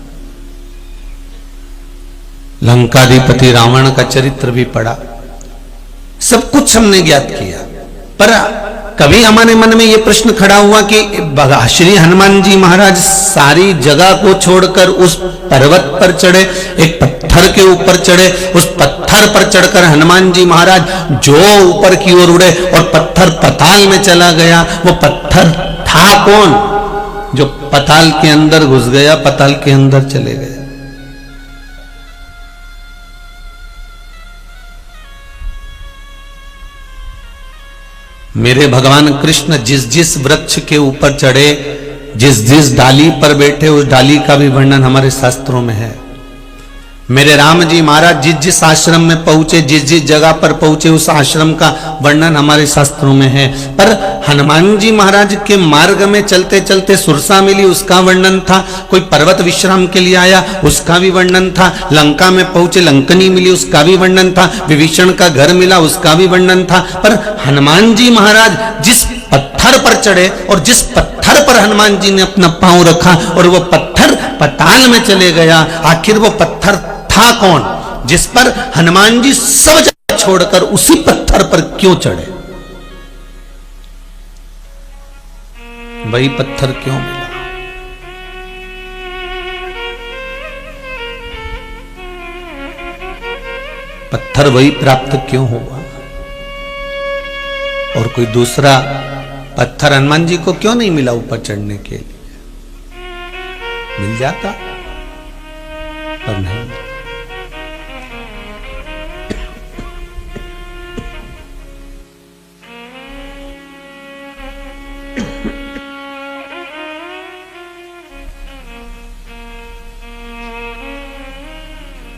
लंकाधिपति रावण का चरित्र भी पढ़ा, सब कुछ हमने ज्ञात किया। पर कभी हमारे मन में यह प्रश्न खड़ा हुआ कि श्री हनुमान जी महाराज सारी जगह को छोड़कर उस पर्वत पर चढ़े, एक पत्थर के ऊपर चढ़े, उस पत्थर पर चढ़कर हनुमान जी महाराज जो ऊपर की ओर उड़े और पत्थर पाताल में चला गया, वो पत्थर था कौन जो पाताल के अंदर घुस गया, पाताल के अंदर चले गए? मेरे भगवान कृष्ण जिस जिस वृक्ष के ऊपर चढ़े, जिस जिस डाली पर बैठे, उस डाली का भी वर्णन हमारे शास्त्रों में है। मेरे राम जी महाराज जिस जिस आश्रम में पहुंचे, जिस जिस जगह पर पहुंचे, उस आश्रम का वर्णन हमारे शास्त्रों में है। पर हनुमान जी महाराज के मार्ग में चलते चलते सुरसा मिली, उसका वर्णन था। कोई पर्वत विश्राम के लिए आया, उसका भी वर्णन था। लंका में पहुंचे, लंकनी मिली, उसका भी वर्णन था। विभीषण का घर मिला, उसका भी वर्णन था। पर हनुमान जी महाराज जिस पत्थर पर चढ़े और जिस पत्थर पर हनुमान जी ने अपना पांव रखा और वो पत्थर पाताल में चले गया, आखिर वो पत्थर था कौन जिस पर हनुमान जी सब जगह छोड़कर उसी पत्थर पर क्यों चढ़े? वही पत्थर क्यों मिला? पत्थर वही प्राप्त क्यों हुआ? और कोई दूसरा पत्थर हनुमान जी को क्यों नहीं मिला ऊपर चढ़ने के लिए? मिल जाता पर नहीं।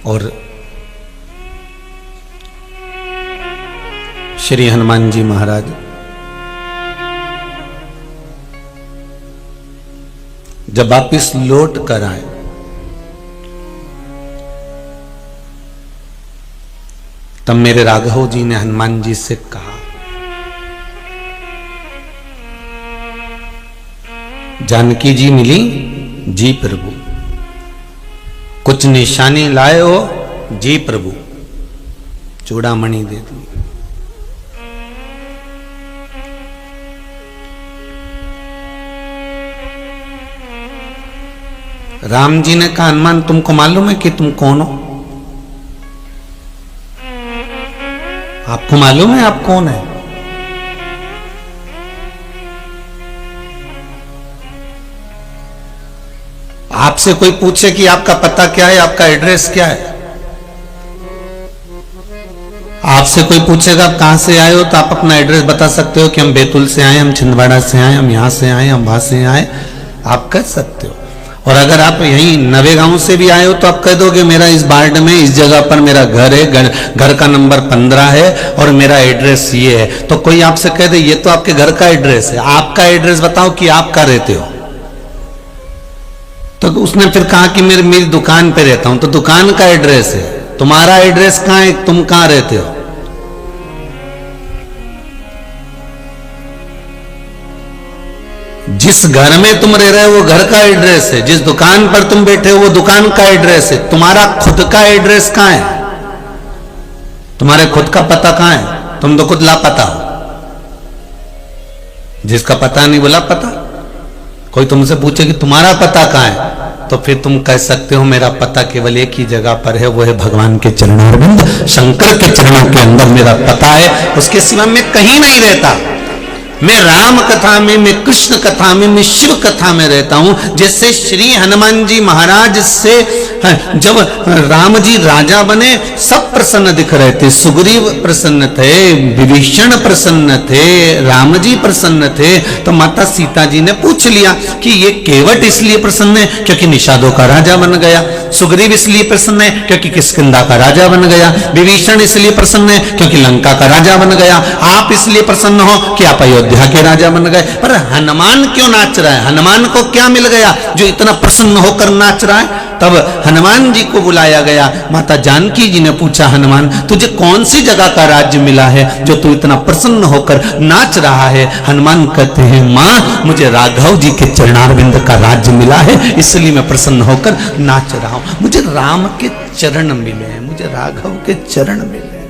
और श्री हनुमान जी महाराज जब वापिस लौट कर आए, तब मेरे राघव जी ने हनुमान जी से कहा, जानकी जी मिली? जी प्रभु। कुछ निशानी लाए हो? जी प्रभु। चूड़ामणि दे दी। राम जी ने कहा, हनुमान तुमको मालूम है कि तुम कौन हो? आपको मालूम है आप कौन है? आपसे कोई पूछे कि आपका पता क्या है, आपका एड्रेस क्या है, आपसे कोई पूछेगा आप कहां से आए हो, तो आप अपना एड्रेस बता सकते हो कि हम बैतूल से आए, हम छिंदवाड़ा से आए, हम यहां से आए, हम वहां से आए, आप कह सकते हो। और अगर आप यहीं नवे गांव से भी आए हो तो आप कह दोगे मेरा इस वार्ड में इस जगह पर मेरा घर है, घर का नंबर 15 है और मेरा एड्रेस ये है। तो कोई आपसे कह दे ये तो आपके घर का एड्रेस है, आपका एड्रेस बताओ कि आप कहाँ रहते हो। तो उसने फिर कहा कि मेरी दुकान पे रहता हूं, तो दुकान का एड्रेस है। तुम्हारा एड्रेस कहाँ है, तुम कहाँ रहते हो? जिस घर में तुम रह रहे हो वो घर का एड्रेस है, जिस दुकान पर तुम बैठे हो वो दुकान का एड्रेस है। तुम्हारा खुद का एड्रेस कहाँ है? तुम्हारे खुद का पता कहाँ है? तुम तो खुद लापता हो। जिसका पता नहीं वो लापता। कोई तुमसे पूछे कि तुम्हारा पता कहाँ है, तो फिर तुम कह सकते हो मेरा पता केवल एक ही जगह पर है, वो है भगवान के चरणारविंद, शंकर के चरणों के अंदर मेरा पता है। उसके सिवा मैं कहीं नहीं रहता। मैं राम कथा में, मैं कृष्ण कथा में, मैं शिव कथा में रहता हूं। जैसे श्री हनुमान जी महाराज से जब राम जी राजा बने सब प्रसन्न दिख रहे थे। सुग्रीव प्रसन्न थे, विभीषण प्रसन्न थे, राम जी प्रसन्न थे। तो माता सीता जी ने पूछ लिया कि ये केवट इसलिए प्रसन्न है क्योंकि निषादों का राजा बन गया, सुग्रीव इसलिए प्रसन्न है क्योंकि किष्किंधा का राजा बन गया, विभीषण इसलिए प्रसन्न है क्योंकि लंका का राजा बन गया, आप इसलिए प्रसन्न हो कि आप अयोध्या के राजा बन गए। पर हनुमान क्यों नाच रहा है? हनुमान को क्या मिल गया जो इतना प्रसन्न होकर नाच रहा है? तब हनुमान जी को बुलाया गया। माता जानकी जी ने पूछा, हनुमान तुझे कौन सी जगह का राज्य मिला है जो तू इतना प्रसन्न होकर नाच रहा है? हनुमान कहते हैं, मां मुझे राघव जी के चरणारविंद का राज्य मिला है, इसलिए मैं प्रसन्न होकर नाच रहा हूं। मुझे राम के चरण मिले हैं, मुझे राघव के चरण मिले।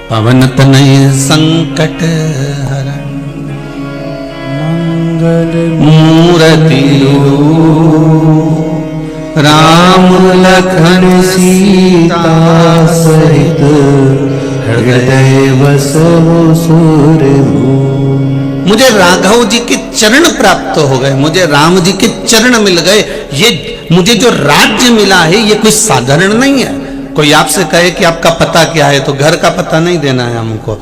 पवन तनय संकट हरण मंगल मूर्ति राम लखन सीता सहित हृदय बसहु सूरभूमि। मुझे राघव जी के चरण प्राप्त हो गए, मुझे राम जी के चरण मिल गए। ये मुझे जो राज्य मिला है ये कोई साधारण नहीं है। कोई आपसे कहे कि आपका पता क्या है तो घर का पता नहीं देना है हमको।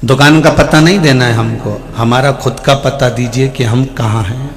दुकान का पता नहीं देना है हमको, हमारा खुद का पता दीजिए कि हम कहाँ हैं।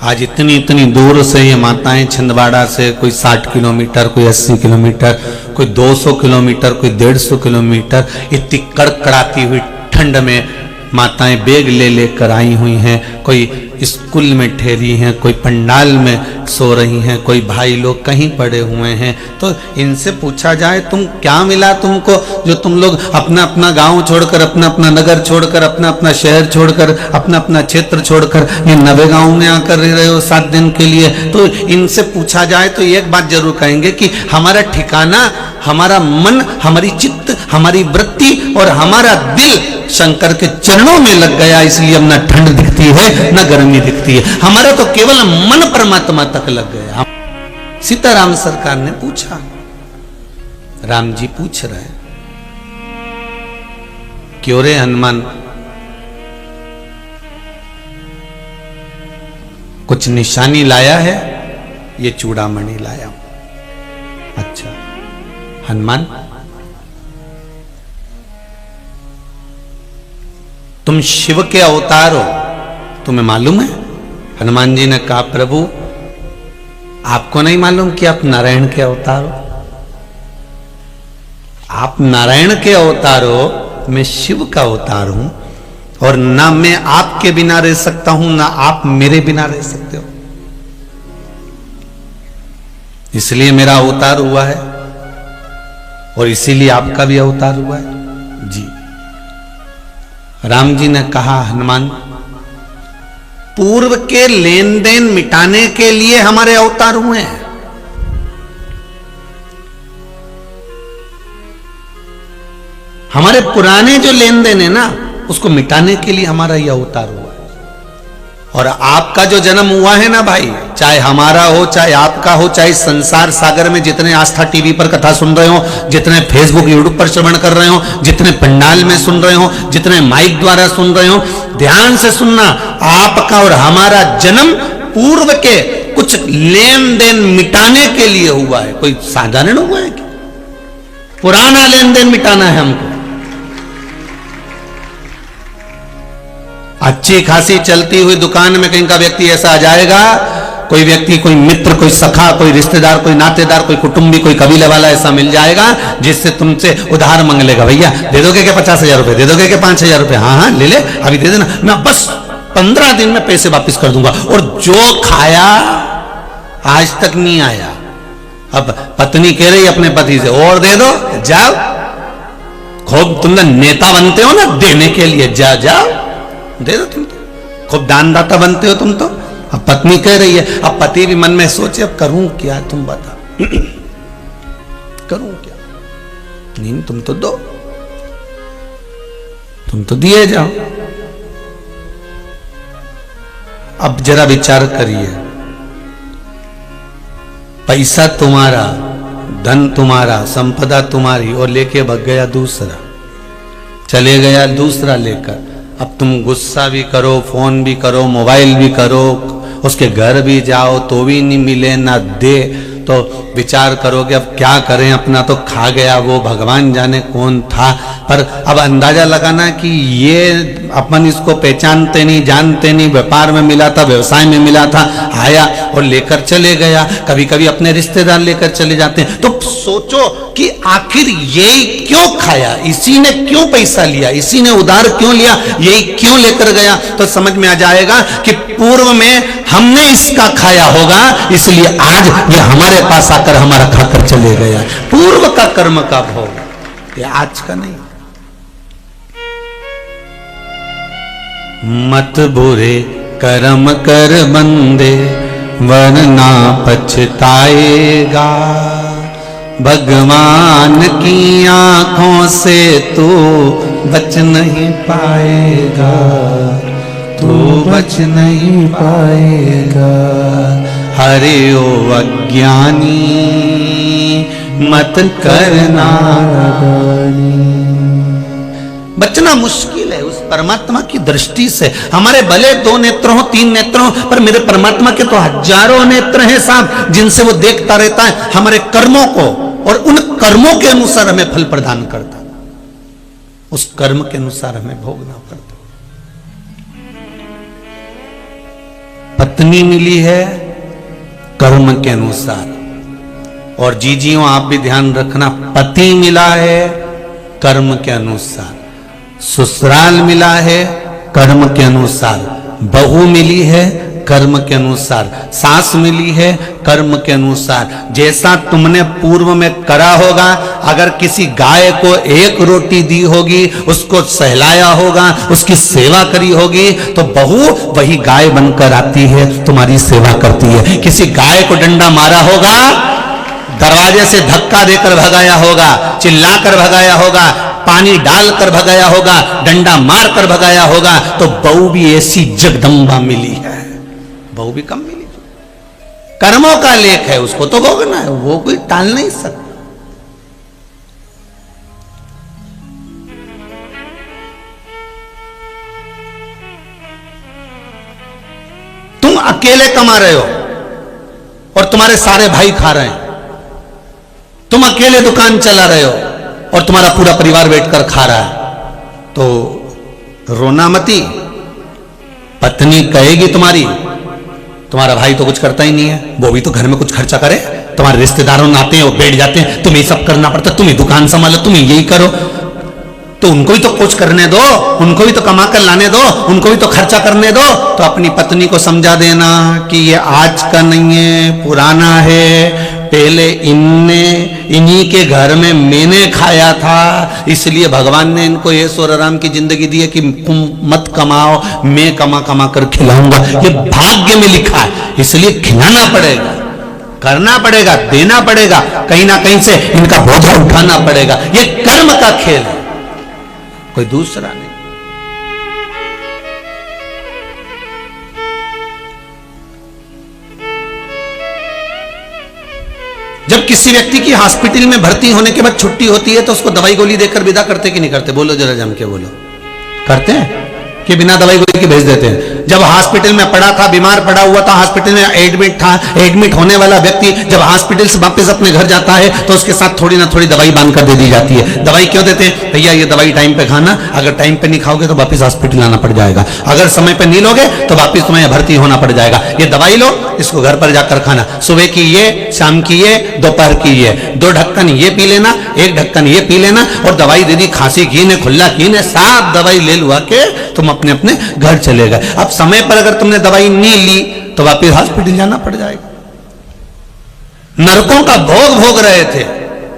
आज इतनी इतनी दूर से ये माताएं, छिंदवाड़ा से कोई 60 किलोमीटर, कोई 80 किलोमीटर, कोई 200 किलोमीटर, कोई 150 किलोमीटर, इतनी कड़कड़ाती हुई ठंड में माताएं बैग ले लेकर आई हुई हैं। कोई स्कूल में ठहरी हैं, कोई पंडाल में सो रही हैं, कोई भाई लोग कहीं पड़े हुए हैं। तो इनसे पूछा जाए तुम क्या मिला तुमको, जो तुम लोग अपना अपना गांव छोड़कर, अपना अपना नगर छोड़कर, अपना अपना शहर छोड़कर, अपना अपना क्षेत्र छोड़कर ये नवे गांव में आकर रह रहे हो 7 दिन के लिए। तो इनसे पूछा जाए तो एक बात जरूर कहेंगे कि हमारा ठिकाना, हमारा मन, हमारी चित्त, हमारी वृत्ति और हमारा दिल शंकर के चरणों में लग गया, इसलिए अब न ठंड दिखती है न गर्मी दिखती है। हमारा तो केवल मन परमात्मा तक लग गया। सीताराम सरकार ने पूछा, राम जी पूछ रहे हैं, क्यों रे हनुमान, कुछ निशानी लाया है? ये चूड़ामणि लाया। अच्छा हनुमान, तुम शिव के अवतार हो, तुम्हें मालूम है? हनुमान जी ने कहा, प्रभु आपको नहीं मालूम कि आप नारायण के अवतार हो? आप नारायण के अवतार हो, मैं शिव का अवतार हूं, और ना मैं आपके बिना रह सकता हूं, ना आप मेरे बिना रह सकते हो। इसलिए मेरा अवतार हुआ है और इसीलिए आपका भी अवतार हुआ है। जी राम जी ने कहा, हनुमान पूर्व के लेन देन मिटाने के लिए हमारे अवतार हुए हैं। हमारे पुराने जो लेन देन है ना, उसको मिटाने के लिए हमारा यह अवतार हुआ है। और आपका जो जन्म हुआ है ना भाई, चाहे हमारा हो, चाहे आपका हो, चाहे संसार सागर में जितने आस्था टीवी पर कथा सुन रहे हो, जितने फेसबुक यूट्यूब पर श्रवण कर रहे हो, जितने पंडाल में सुन रहे हो, जितने माइक द्वारा सुन रहे हो, ध्यान से सुनना, आपका और हमारा जन्म पूर्व के कुछ लेन देन मिटाने के लिए हुआ है। कोई साधारण हुआ है क्या? पुराना लेन देन मिटाना है हमको। अच्छी खासी चलती हुई दुकान में कहीं का व्यक्ति ऐसा आ जाएगा, कोई व्यक्ति, कोई मित्र, कोई सखा, कोई रिश्तेदार, कोई नातेदार, कोई कुटुंबी, कोई कबीले वाला ऐसा मिल जाएगा जिससे तुमसे उधार मांग लेगा। भैया दे दोगे क्या 50,000 रुपए? दे दोगे क्या 5,000 रुपए? हाँ हाँ ले ले, अभी दे देना, मैं बस 15 दिन में पैसे वापिस कर दूंगा। और जो खाया आज तक नहीं आया। अब पत्नी कह रही अपने पति से, और दे दो, जाओ, खूब तुम नेता बनते हो ना देने के लिए, जाओ दे दो, तुम तो खूब दानदाता बनते हो तुम तो। अब पत्नी कह रही है, अब पति भी मन में सोचे, अब करूं क्या, तुम बता करूं क्या? नहीं तुम तो दो, तुम तो दिए जाओ। अब जरा विचार करिए, पैसा तुम्हारा, धन तुम्हारा, संपदा तुम्हारी, और लेके भाग गया दूसरा, चले गया दूसरा लेकर। अब तुम गुस्सा भी करो, फोन भी करो, मोबाइल भी करो, उसके घर भी जाओ तो भी नहीं मिले, ना दे, तो विचार करोगे अब क्या करें, अपना तो खा गया वो, भगवान जाने कौन था। पर अब अंदाजा लगाना कि ये अपन इसको पहचानते नहीं, जानते नहीं, व्यापार में मिला था, व्यवसाय में मिला था, आया और लेकर चले गया। कभी कभी अपने रिश्तेदार लेकर चले जाते हैं। तो सोचो कि आखिर यही क्यों खाया, इसी ने क्यों पैसा लिया, इसी ने उधार क्यों लिया, यही क्यों लेकर गया। तो समझ में आ जाएगा कि पूर्व में हमने इसका खाया होगा, इसलिए आज ये हमारे पास आकर हमारा खाकर चले गया। पूर्व का कर्म का भोग, ये आज का नहीं। मत बुरे कर्म कर बंदे, वरना पछताएगा। भगवान की आंखों से तू बच नहीं पाएगा, तू बच नहीं पाएगा। हरे ओ अज्ञानी, मत करना नादानी। बचना मुश्किल है उस परमात्मा की दृष्टि से। हमारे भले 2 नेत्र हो, 3 नेत्र हो, पर मेरे परमात्मा के तो हजारों नेत्र हैं साहब, जिनसे वो देखता रहता है हमारे कर्मों को और उन कर्मों के अनुसार हमें फल प्रदान करता, उस कर्म के अनुसार हमें भोगना पड़ता। पत्नी मिली है कर्म के अनुसार, और जीजियों आप भी ध्यान रखना, पति मिला है कर्म के अनुसार, ससुराल मिला है कर्म के अनुसार, बहू मिली है कर्म के अनुसार, सास मिली है कर्म के अनुसार। जैसा तुमने पूर्व में करा होगा, अगर किसी गाय को एक रोटी दी होगी, उसको सहलाया होगा, उसकी सेवा करी होगी, तो बहू वही गाय बनकर आती है, तुम्हारी सेवा करती है। किसी गाय को डंडा मारा होगा, दरवाजे से धक्का देकर भगाया होगा, चिल्लाकर भगाया होगा, पानी डालकर भगाया होगा, डंडा मारकर भगाया होगा, तो बहू भी ऐसी जगदम्बा मिली है, बहू भी कम मिली। कर्मों का लेख है, उसको तो भोगना है, वो कोई टाल नहीं सकता। तुम अकेले कमा रहे हो और तुम्हारे सारे भाई खा रहे हैं, तुम अकेले दुकान चला रहे हो और तुम्हारा पूरा परिवार बैठकर खा रहा है, तो रोना मती। पत्नी कहेगी तुम्हारा भाई तो कुछ करता ही नहीं है, वो भी तो घर में कुछ खर्चा करे, तुम्हारे रिश्तेदारों आते हैं, वो बैठ जाते हैं, तुम्हें सब करना पड़ता, तुम्हें दुकान संभालो, तुम्हें यही करो, तो उनको भी तो कुछ करने दो, उनको भी तो कमा कर लाने दो, उनको भी तो खर्चा करने दो। तो अपनी पत्नी को समझा देना कि ये आज का नहीं है, पुराना है, पहले इन्हीं के घर में मैंने खाया था, इसलिए भगवान ने इनको ऐश्वर्य आराम की जिंदगी दी है कि तुम मत कमाओ, मैं कमा कमा कर खिलाऊंगा। ये भाग्य में लिखा है, इसलिए खिलाना पड़ेगा, करना पड़ेगा, देना पड़ेगा, कहीं ना कहीं से इनका बोझा उठाना पड़ेगा। ये कर्म का खेल है, कोई दूसरा नहीं। जब किसी व्यक्ति की हॉस्पिटल में भर्ती होने के बाद छुट्टी होती है, तो उसको दवाई गोली देकर विदा करते कि नहीं करते? बोलो जरा जम के बोलो। करते हैं कि बिना दवाई गोली के भेज देते हैं? जब हॉस्पिटल में पड़ा था, बीमार पड़ा हुआ था, हॉस्पिटल में एडमिट था, एडमिट होने वाला व्यक्ति जब हॉस्पिटल से वापस अपने घर जाता है, तो उसके साथ थोड़ी ना थोड़ी दवाई बांध कर दे दी जाती है। दवाई क्यों देते हैं? भैया ये दवाई टाइम पे खाना, अगर टाइम पे नहीं खाओगे तो वापस हॉस्पिटल आना पड़ जाएगा, अगर समय पे नहीं लोगे तो वापस तुम्हें भर्ती होना पड़ जाएगा। ये दवाई लो, इसको घर पर जाकर खाना, सुबह की ये, शाम की ये, दोपहर की ये, 2 ढक्कन ये पी लेना, 1 ढक्कन ये पी लेना, और दवाई दे दी, खांसी की ने, खुल्ला की ने, साफ दवाई ले लुआ के तुम अपने अपने घर चले गए। अब समय पर अगर तुमने दवाई नहीं ली तो वापस हॉस्पिटल जाना पड़ जाएगा। नरकों का भोग भोग रहे थे,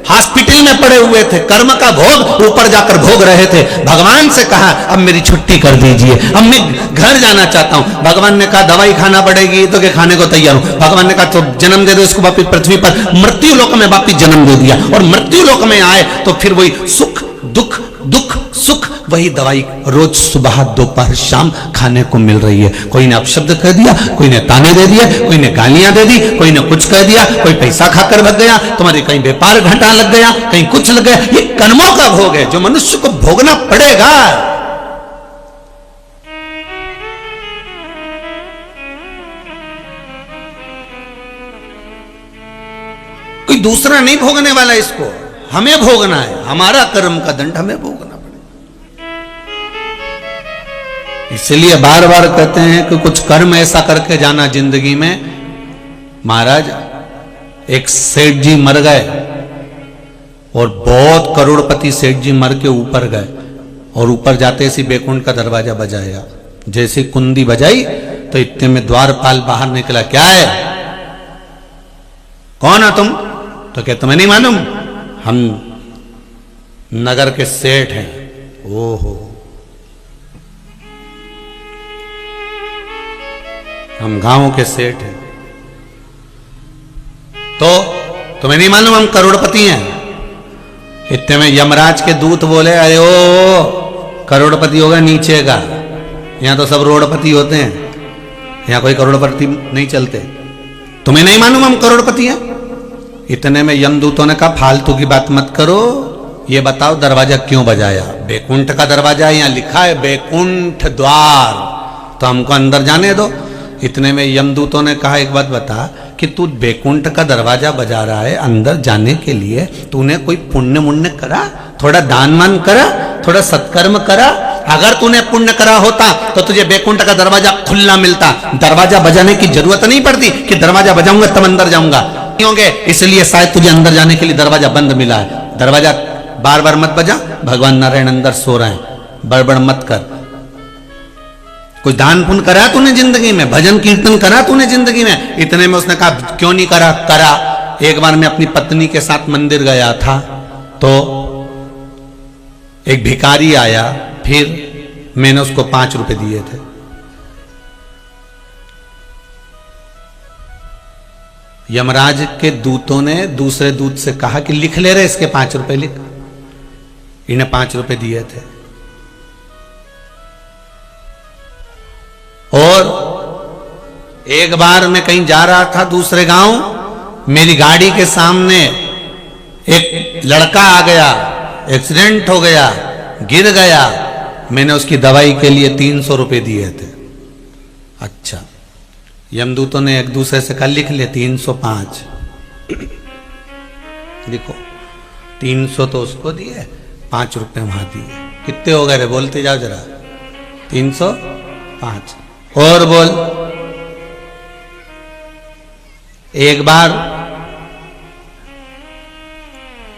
हॉस्पिटल में पड़े हुए थे, कर्म का भोग ऊपर जाकर भोग रहे थे। भगवान से कहा अब मेरी छुट्टी कर दीजिए, अब मैं घर जाना चाहता हूं। भगवान ने कहा दवाई खाना पड़ेगी तो क्या खाने को तैयार हूं। भगवान ने कहा तो जन्म दे दो इसको वापिस पृथ्वी पर, मृत्यु लोक में वापिस जन्म दे दिया, और मृत्यु लोक में आए तो फिर वही सुख दुख, दुख सुख, वही दवाई रोज सुबह दोपहर शाम खाने को मिल रही है। कोई ने अपशब्द कह दिया, कोई ने ताने दे दिया, कोई ने गालियां दे दी, कोई ने कुछ कह दिया, कोई पैसा खाकर भग गया, तुम्हारे कहीं व्यापार घाटा लग गया, कहीं कुछ लग गया। ये कर्मों का भोग है जो मनुष्य को भोगना पड़ेगा। कोई दूसरा नहीं भोगने वाला, इसको हमें भोगना है, हमारा कर्म का दंड हमें भोगना पड़ेगा। इसलिए बार बार कहते हैं कि कुछ कर्म ऐसा करके जाना जिंदगी में। महाराज एक सेठ जी मर गए और बहुत करोड़पति सेठ जी मर के ऊपर गए, और ऊपर जाते ऐसी बैकुंठ का दरवाजा बजाया, जैसे कुंडी बजाई तो इतने में द्वारपाल बाहर निकला, क्या है, कौन हो तुम? तो क्या तुम्हें नहीं मालूम हम नगर के सेठ हैं? ओहो, हम गांव के सेठ हैं। तो तुम्हें नहीं मालूम हम करोड़पति हैं? इतने में यमराज के दूत बोले, अरे ओ करोड़पति होगा नीचे का, यहां तो सब रोडपति होते हैं, यहां कोई करोड़पति नहीं चलते। तुम्हें नहीं मालूम हम करोड़पति हैं? इतने में यमदूतों ने कहा फालतू की बात मत करो, ये बताओ दरवाजा क्यों बजाया? बैकुंठ का दरवाजा, यहां लिखा है बैकुंठ द्वार, तो हमको अंदर जाने दो। इतने में यमदूतों ने कहा एक बात बता, कि तू बैकुंठ का दरवाजा बजा रहा है अंदर जाने के लिए, तूने कोई पुण्य मुण्य करा, थोड़ा दान मान करा, थोड़ा सत्कर्म करा? अगर तूने पुण्य करा होता तो तुझे बैकुंठ का दरवाजा खुला मिलता, दरवाजा बजाने की जरूरत नहीं पड़ती कि दरवाजा बजाऊंगा तब अंदर जाऊंगा, नहीं होंगे। इसलिए शायद तुझे अंदर जाने के लिए दरवाजा बंद मिला है। दरवाजा बार बार मत बजा, भगवान नारायण अंदर सो रहे हैं, बड़बड़ मत कर। कोई दान पुण्य करा तूने जिंदगी में, भजन कीर्तन करा तूने जिंदगी में? इतने में उसने कहा क्यों नहीं करा? करा। एक बार मैं अपनी पत्नी के साथ मंदिर गया था तो एक भिखारी आया, फिर मैंने उसको 5 रुपए दिए थे। यमराज के दूतों ने दूसरे दूत से कहा कि लिख ले रहे इसके 5 रुपए लिख। इन्हें 5 रुपए दिए थे। और एक बार मैं कहीं जा रहा था दूसरे गांव, मेरी गाड़ी के सामने एक लड़का आ गया, एक्सीडेंट हो गया, गिर गया। मैंने उसकी दवाई के लिए 300 रुपए दिए थे। अच्छा, यमदूतों ने एक दूसरे से कहा लिख ले 305। देखो 300 तो उसको दिए, 5 रुपए वहां दिए। कितने हो गए रे? बोलते जाओ जरा। 305। और बोल। एक बार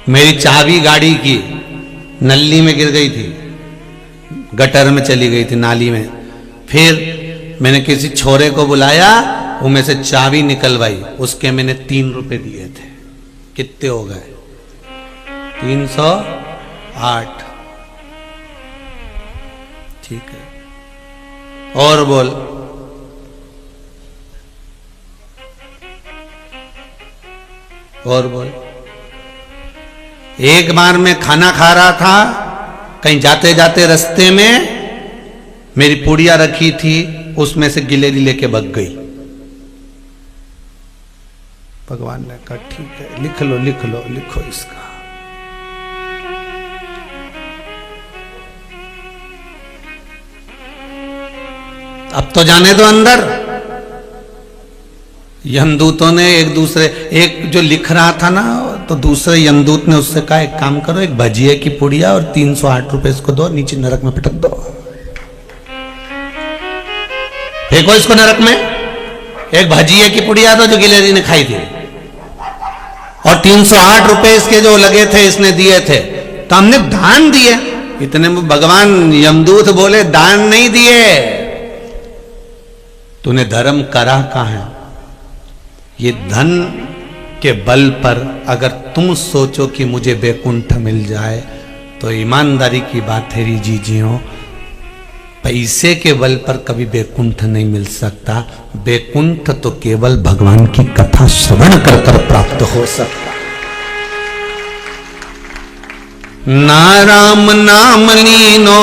मेरी चाबी गाड़ी की नली में गिर गई थी, गटर में चली गई थी, नाली में। फिर मैंने किसी छोरे को बुलाया, वो में से चाबी निकलवाई, उसके मैंने 3 रुपए दिए थे। कितने हो गए? 308। ठीक है, और बोल। और बोल। एक बार मैं खाना खा रहा था, कहीं जाते जाते रास्ते में मेरी पुड़िया रखी थी, उसमें से गिलेरी लेके भग गई। भगवान ने कहा ठीक है, लिख लो लिख लो, लिखो इसका। अब तो जाने दो अंदर। यमदूतों ने एक जो लिख रहा था ना, तो दूसरे यमदूत ने उससे कहा एक काम करो, एक भजिए की पुड़िया और 308 रुपए इसको दो, नीचे नरक में पटक दो। फेंको इसको नरक में। एक भजिए की पुड़िया दो जो गिलेरी ने खाई थी, और 308 रुपए इसके जो लगे थे इसने दिए थे, तो हमने दान दिए। इतने में भगवान यमदूत बोले दान नहीं दिए, तूने धर्म करा कहां है? ये धन के बल पर अगर तुम सोचो कि मुझे बैकुंठ मिल जाए, तो ईमानदारी की बात है जी जियो, पैसे के बल पर कभी बैकुंठ नहीं मिल सकता। बैकुंठ तो केवल भगवान की कथा श्रवण कर कर प्राप्त हो सकता। ना राम नाम लीनो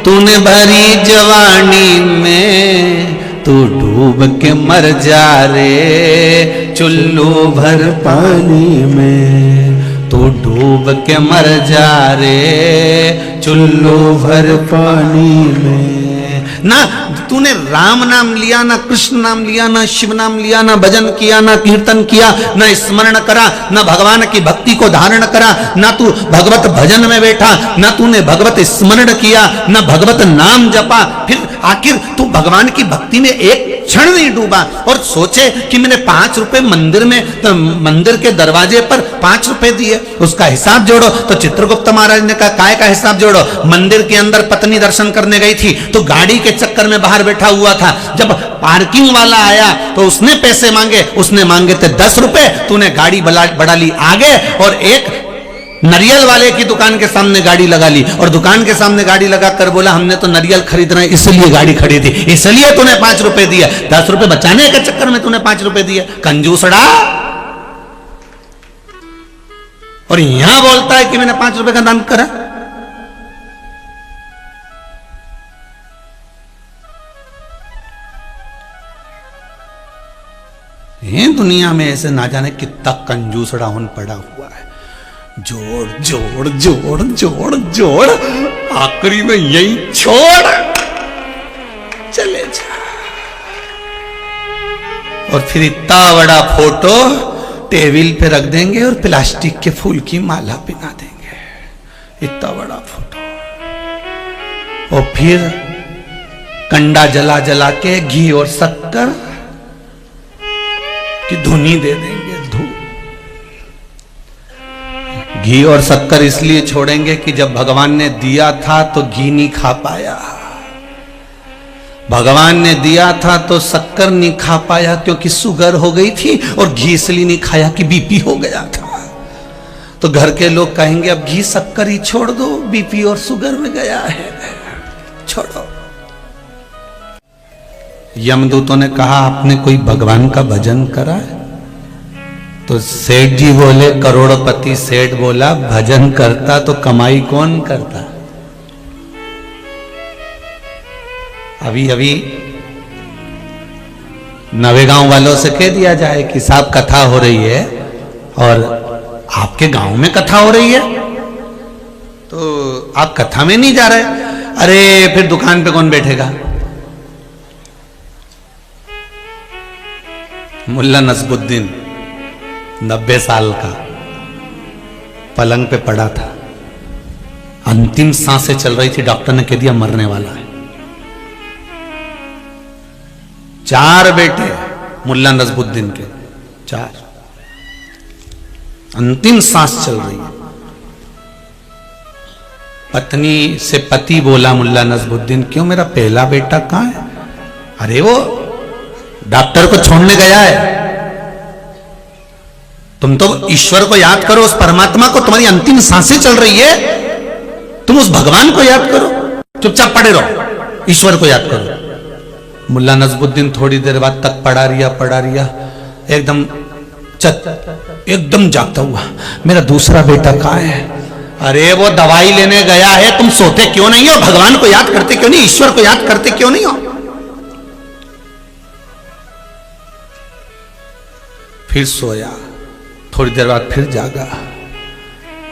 तूने भरी जवानी में, तू डूब के मर जा रे चुल्लू भर पानी में। तू डूब के मर जा रे चुल्लू भर पानी में। ना तूने राम नाम लिया, ना कृष्ण नाम लिया, ना शिव नाम लिया, ना भजन किया, ना कीर्तन किया, ना स्मरण करा, ना भगवान की भक्ति को धारण करा, ना तू भगवत भजन में बैठा, ना तूने भगवत स्मरण किया, ना भगवत नाम जपा। फिर आखिर तू भगवान की भक्ति में एक क्षण नहीं डूबा और सोचे कि मैंने 5 रुपए मंदिर में, तो मंदिर के दरवाजे पर 5 रुपए दिए, उसका हिसाब जोड़ो। तो चित्रगुप्त महाराज ने कहा काय का हिसाब जोड़ो? मंदिर के अंदर पत्नी दर्शन करने गई थी, तो गाड़ी के चक्कर में बाहर बैठा हुआ था। जब पार्किंग वाला आया तो उसने पैसे मांगे, उसने मांगे थे 10 रुपए, तूने गाड़ी बढ़ा ली आगे, और एक नरियल वाले की दुकान के सामने गाड़ी लगा ली, और दुकान के सामने गाड़ी लगा कर बोला हमने तो नरियल खरीदना है इसलिए गाड़ी खड़ी थी, इसलिए तूने 5 रुपए दिए। 10 रुपए बचाने के चक्कर में तूने 5 रुपए दिए, कंजूसड़ा। और यहां बोलता है कि मैंने 5 रुपए का दान करा। ये दुनिया में ऐसे ना जाने कितना कंजूसड़ा होन पड़ा हुआ है। जोड़ जोड़ जोड़ जोड़ जोड़, आखिरी में यही छोड़ चले जा। और फिर इतना बड़ा फोटो टेबल पे रख देंगे और प्लास्टिक के फूल की माला पहना देंगे, इतना बड़ा फोटो। और फिर कंडा जला जला के घी और शक्कर की धुनी दे देंगे, धूप। घी और शक्कर इसलिए छोड़ेंगे कि जब भगवान ने दिया था तो घी नहीं खा पाया, भगवान ने दिया था तो शक्कर नहीं खा पाया क्योंकि शुगर हो गई थी, और घी इसलिए नहीं खाया कि बीपी हो गया था। तो घर के लोग कहेंगे अब घी शक्कर ही छोड़ दो, बीपी और शुगर में गया है, छोड़ो। यमदूतों ने कहा आपने कोई भगवान का भजन करा है? तो सेठ जी बोले, करोड़पति सेठ बोला, भजन करता तो कमाई कौन करता? अभी अभी नवेगांव वालों से कह दिया जाए कि साहब कथा हो रही है और आपके गांव में कथा हो रही है, तो आप कथा में नहीं जा रहे। अरे फिर दुकान पे कौन बैठेगा? मुल्ला नसबुद्दीन 90 साल का पलंग पे पड़ा था, अंतिम सांसें चल रही थी, डॉक्टर ने कह दिया मरने वाला है। 4 बेटे मुल्ला नसबुद्दीन के, 4, अंतिम सांस चल रही है। पत्नी से पति बोला मुल्ला नसबुद्दीन, क्यों मेरा पहला बेटा कहां है? अरे वो डॉक्टर को छोड़ने गया है। तुम तो ईश्वर को याद करो, उस परमात्मा को, तुम्हारी अंतिम सांसें चल रही है, तुम उस भगवान को याद करो, चुपचाप पड़े रहो, ईश्वर को याद करो। मुल्ला नसबुद्दीन थोड़ी देर बाद तक पड़ा रिया, एकदम जागता हुआ, मेरा दूसरा बेटा कहां है? अरे वो दवाई लेने गया है, तुम सोते क्यों नहीं हो? भगवान को याद करते क्यों नहीं? ईश्वर को याद करते क्यों नहीं हो? फिर सोया, थोड़ी देर बाद फिर जागा,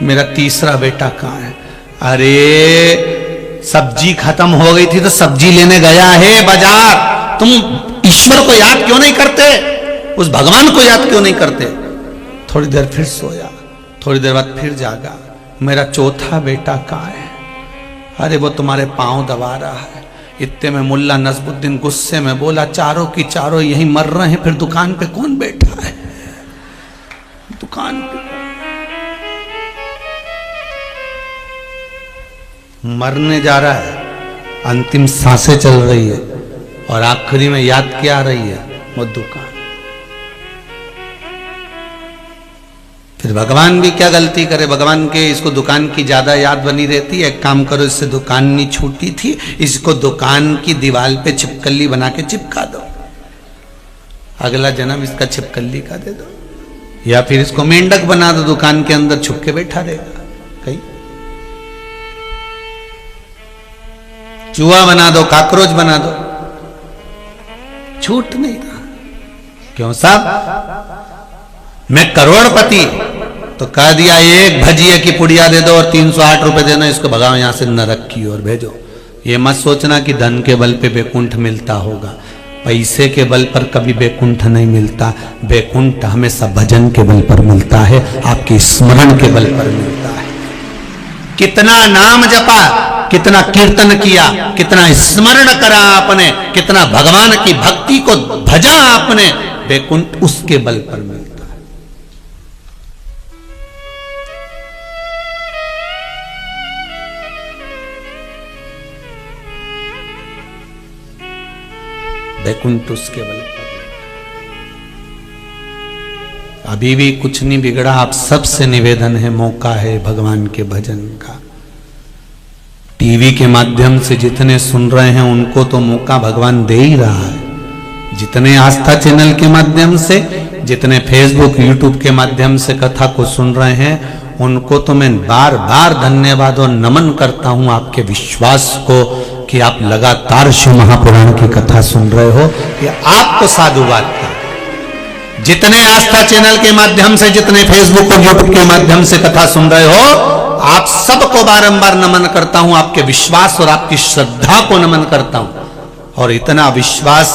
मेरा तीसरा बेटा कहां है? अरे सब्जी खत्म हो गई थी तो सब्जी लेने गया है बाजार, तुम ईश्वर को याद क्यों नहीं करते? उस भगवान को याद क्यों नहीं करते? थोड़ी देर फिर सोया, थोड़ी देर बाद फिर जागा, मेरा चौथा बेटा कहां है? अरे वो तुम्हारे पांव दबा रहा है। इतने में मुल्ला नसबुद्दीन गुस्से में बोला, चारों की चारों यही मर रहे हैं, फिर दुकान पे कौन बैठा है? दुकान पे मरने जा रहा है, अंतिम सांसें चल रही है, और आखिरी में याद क्या आ रही है? वो दुकान। फिर भगवान भी क्या गलती करे? भगवान के इसको दुकान की ज्यादा याद बनी रहती है। एक काम करो, इससे दुकान नहीं छूटी थी, इसको दुकान की दीवार पे छिपकली बना के चिपका दो, अगला जन्म इसका छिपकली का दे दो, या फिर इसको मेंढक बना दो, दुकान के अंदर छुप के बैठा रहेगा कहीं। चूहा बना दो, काकरोच बना दो, छूट नहीं रहा। क्यों साहब, मैं करोड़पति, तो कह दिया एक भजिए की पुड़िया दे दो और 308 रुपए देना, इसको भगाओ यहां से, नरक की ओर भेजो। ये मत सोचना कि धन के बल पे बैकुंठ मिलता होगा, पैसे के बल पर कभी बैकुंठ नहीं मिलता। बैकुंठ हमेशा भजन के बल पर मिलता है, आपके स्मरण के बल पर मिलता है। कितना नाम जपा, कितना कीर्तन किया, कितना स्मरण करा आपने, कितना भगवान की भक्ति को भजा आपने, बैकुंठ उसके बल पर मिलता है। बैकुंठ उसके बल पर। अभी भी कुछ नहीं बिगड़ा, आप सबसे निवेदन है, मौका है भगवान के भजन का। टीवी के माध्यम से जितने सुन रहे हैं उनको तो मौका भगवान दे ही रहा है, जितने आस्था चैनल के माध्यम से, जितने फेसबुक यूट्यूब के माध्यम से कथा को सुन रहे हैं, उनको तो मैं बार बार धन्यवाद और नमन करता हूं आपके विश्वास को कि आप लगातार शिव महापुराण की कथा सुन रहे हो। ये आपको साधुवाद का। जितने आस्था चैनल के माध्यम से, जितने फेसबुक और यूट्यूब के माध्यम से कथा सुन रहे हो, आप सबको बारंबार नमन करता हूं, आपके विश्वास और आपकी श्रद्धा को नमन करता हूं। और इतना विश्वास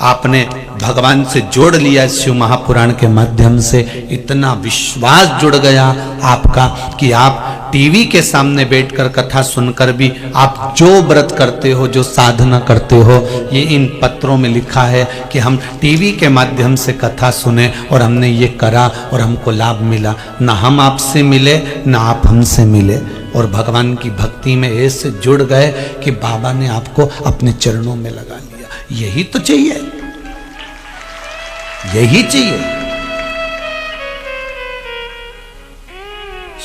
आपने भगवान से जोड़ लिया शिव महापुराण के माध्यम से, इतना विश्वास जुड़ गया आपका कि आप टीवी के सामने बैठकर कथा सुनकर भी आप जो व्रत करते हो, जो साधना करते हो, ये इन पत्रों में लिखा है कि हम टीवी के माध्यम से कथा सुने और हमने ये करा और हमको लाभ मिला। ना हम आपसे मिले ना आप हमसे मिले, और भगवान की भक्ति में ऐसे जुड़ गए कि बाबा ने आपको अपने चरणों में लगा लिया। यही तो चाहिए, यही चाहिए।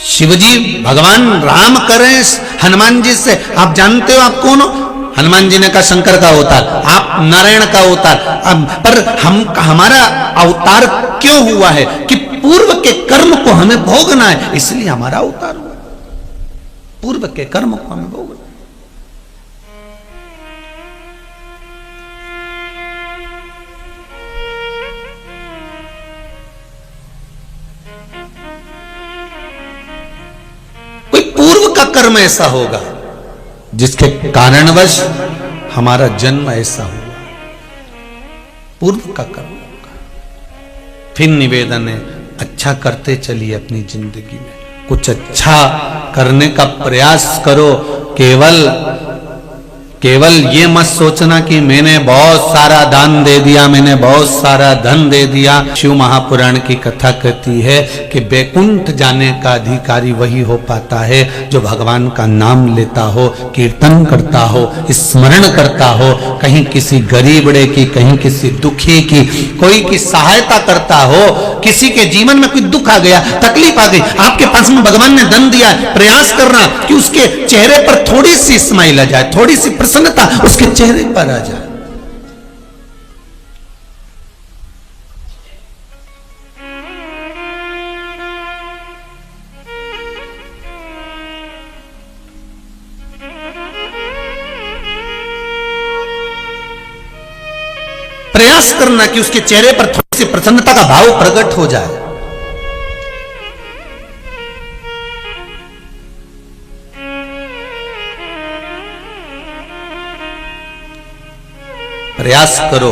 शिवजी भगवान राम करें हनुमान जी से, आप जानते हो आप कौन हो? हनुमान जी ने कहा शंकर का अवतार, आप नारायण का अवतार। पर हमारा अवतार क्यों हुआ है कि पूर्व के कर्म को हमें भोगना है, इसलिए हमारा अवतार हुआ। पूर्व के कर्म को हमें भोगना। कोई पूर्व का कर्म ऐसा होगा जिसके कारणवश हमारा जन्म ऐसा हुआ, पूर्व का कर्म होगा। फिर निवेदन है, अच्छा करते चलिए अपनी जिंदगी में, कुछ अच्छा करने का प्रयास करो। केवल ये मत सोचना कि मैंने बहुत सारा दान दे दिया, मैंने बहुत सारा धन दे दिया। शिव महापुराण की कथा कहती है कि बैकुंठ जाने का अधिकारी वही हो पाता है जो भगवान का नाम लेता हो, कीर्तन करता हो, स्मरण करता हो, कहीं किसी गरीबड़े की, कहीं किसी दुखी की, कोई की सहायता करता हो। किसी के जीवन में कोई दुख आ गया, तकलीफ आ गई, आपके पास में भगवान ने धन दिया, प्रयास करना कि उसके चेहरे पर थोड़ी सी स्माइल आ जाए, थोड़ी सी प्रसन्नता उसके चेहरे पर आ जाए। प्रयास करना कि उसके चेहरे पर थोड़ी सी प्रसन्नता का भाव प्रकट हो जाए। प्रयास करो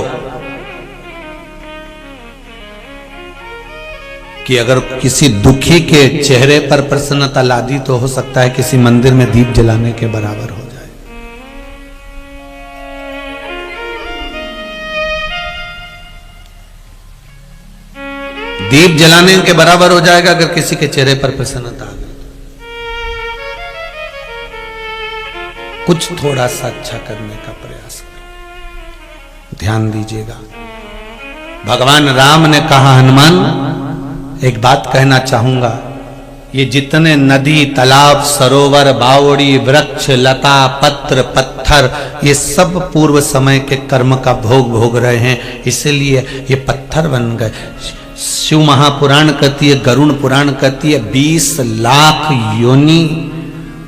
कि अगर किसी दुखी के चेहरे पर प्रसन्नता ला दी तो हो सकता है किसी मंदिर में दीप जलाने के बराबर हो जाए। दीप जलाने के बराबर हो जाएगा अगर किसी के चेहरे पर प्रसन्नता आ गई। कुछ थोड़ा सा अच्छा करने का प्रयास करो, ध्यान दीजिएगा। भगवान राम ने कहा, हनुमान एक बात कहना चाहूंगा, ये जितने नदी, तालाब, सरोवर, बावड़ी, वृक्ष, लता, पत्र, पत्थर, ये सब पूर्व समय के कर्म का भोग रहे हैं, इसलिए ये पत्थर बन गए। शिव महापुराण कहती है, गरुण पुराण कहती है, 20 लाख योनि,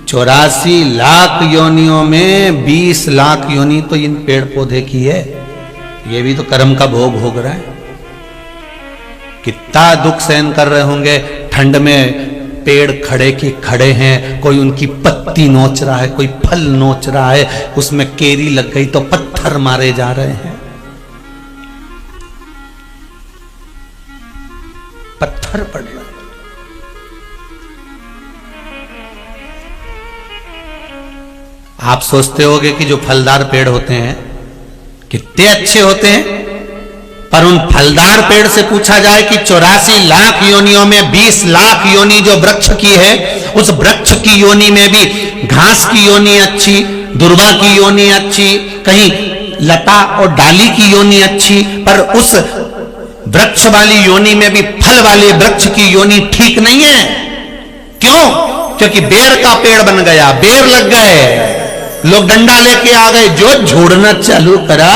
84 लाख योनियों में 20 लाख योनि तो इन पेड़ पौधे की है। ये भी तो कर्म का भोग रहा है। कितना दुख सहन कर रहे होंगे, ठंड में पेड़ खड़े के खड़े हैं, कोई उनकी पत्ती नोच रहा है, कोई फल नोच रहा है, उसमें केरी लग गई तो पत्थर मारे जा रहे हैं, पत्थर पड़ रहा है। आप सोचते होंगे कि जो फलदार पेड़ होते हैं कितने अच्छे होते हैं, पर उन फलदार पेड़ से पूछा जाए कि 84 लाख योनियों में 20 लाख योनि जो वृक्ष की है, उस वृक्ष की योनि में भी घास की योनि अच्छी, दुर्वा की योनि अच्छी, कहीं लता और डाली की योनि अच्छी, पर उस वृक्ष वाली योनि में भी फल वाले वृक्ष की योनि ठीक नहीं है। क्यों? क्योंकि बेर का पेड़ बन गया, बेर लग गए, लोग डंडा लेके आ गए, जो झोड़ना चालू करा,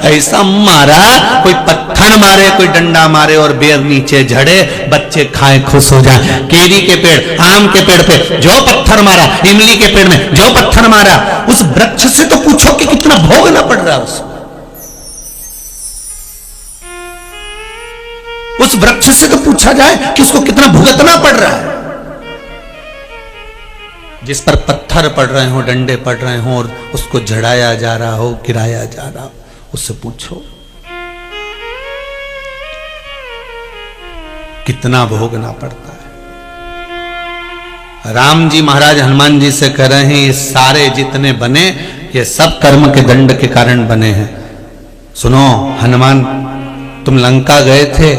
ऐसा मारा, कोई पत्थर मारे, कोई डंडा मारे और बेर नीचे झड़े, बच्चे खाए खुश हो जाए। केरी के पेड़, आम के पेड़ पे जो पत्थर मारा, इमली के पेड़ में जो पत्थर मारा, उस वृक्ष से तो पूछो कि कितना भोगना पड़ रहा है उसको। उस वृक्ष से तो पूछा जाए कि उसको कितना भुगतना पड़ रहा है। जिस पर पत्थर पड़ रहे हो, डंडे पड़ रहे हो और उसको झड़ाया जा रहा हो, गिराया जा रहा हो, उससे पूछो। कितना भोगना पड़ता है। राम जी महाराज हनुमान जी से कह रहे हैं ये सारे जितने बने ये सब कर्म के दंड के कारण बने हैं। सुनो हनुमान, तुम लंका गए थे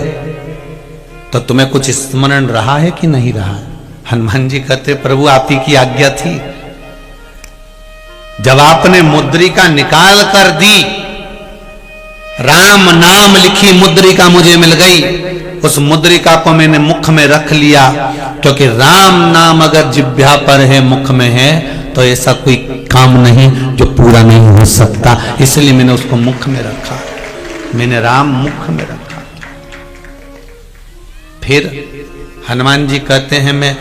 तो तुम्हें कुछ स्मरण रहा है कि नहीं रहा? हनुमान जी कहते प्रभु आप ही की आज्ञा थी। जब आपने मुद्रिका निकाल कर दी, राम नाम लिखी मुद्रिका मुझे मिल गई, उस मुद्रिका को मैंने मुख में रख लिया, क्योंकि राम नाम अगर जिह्वा पर है, मुख में है, तो ऐसा कोई काम नहीं जो पूरा नहीं हो सकता, इसलिए मैंने उसको मुख में रखा। मैंने राम मुख में रखा। फिर हनुमान जी कहते हैं मैं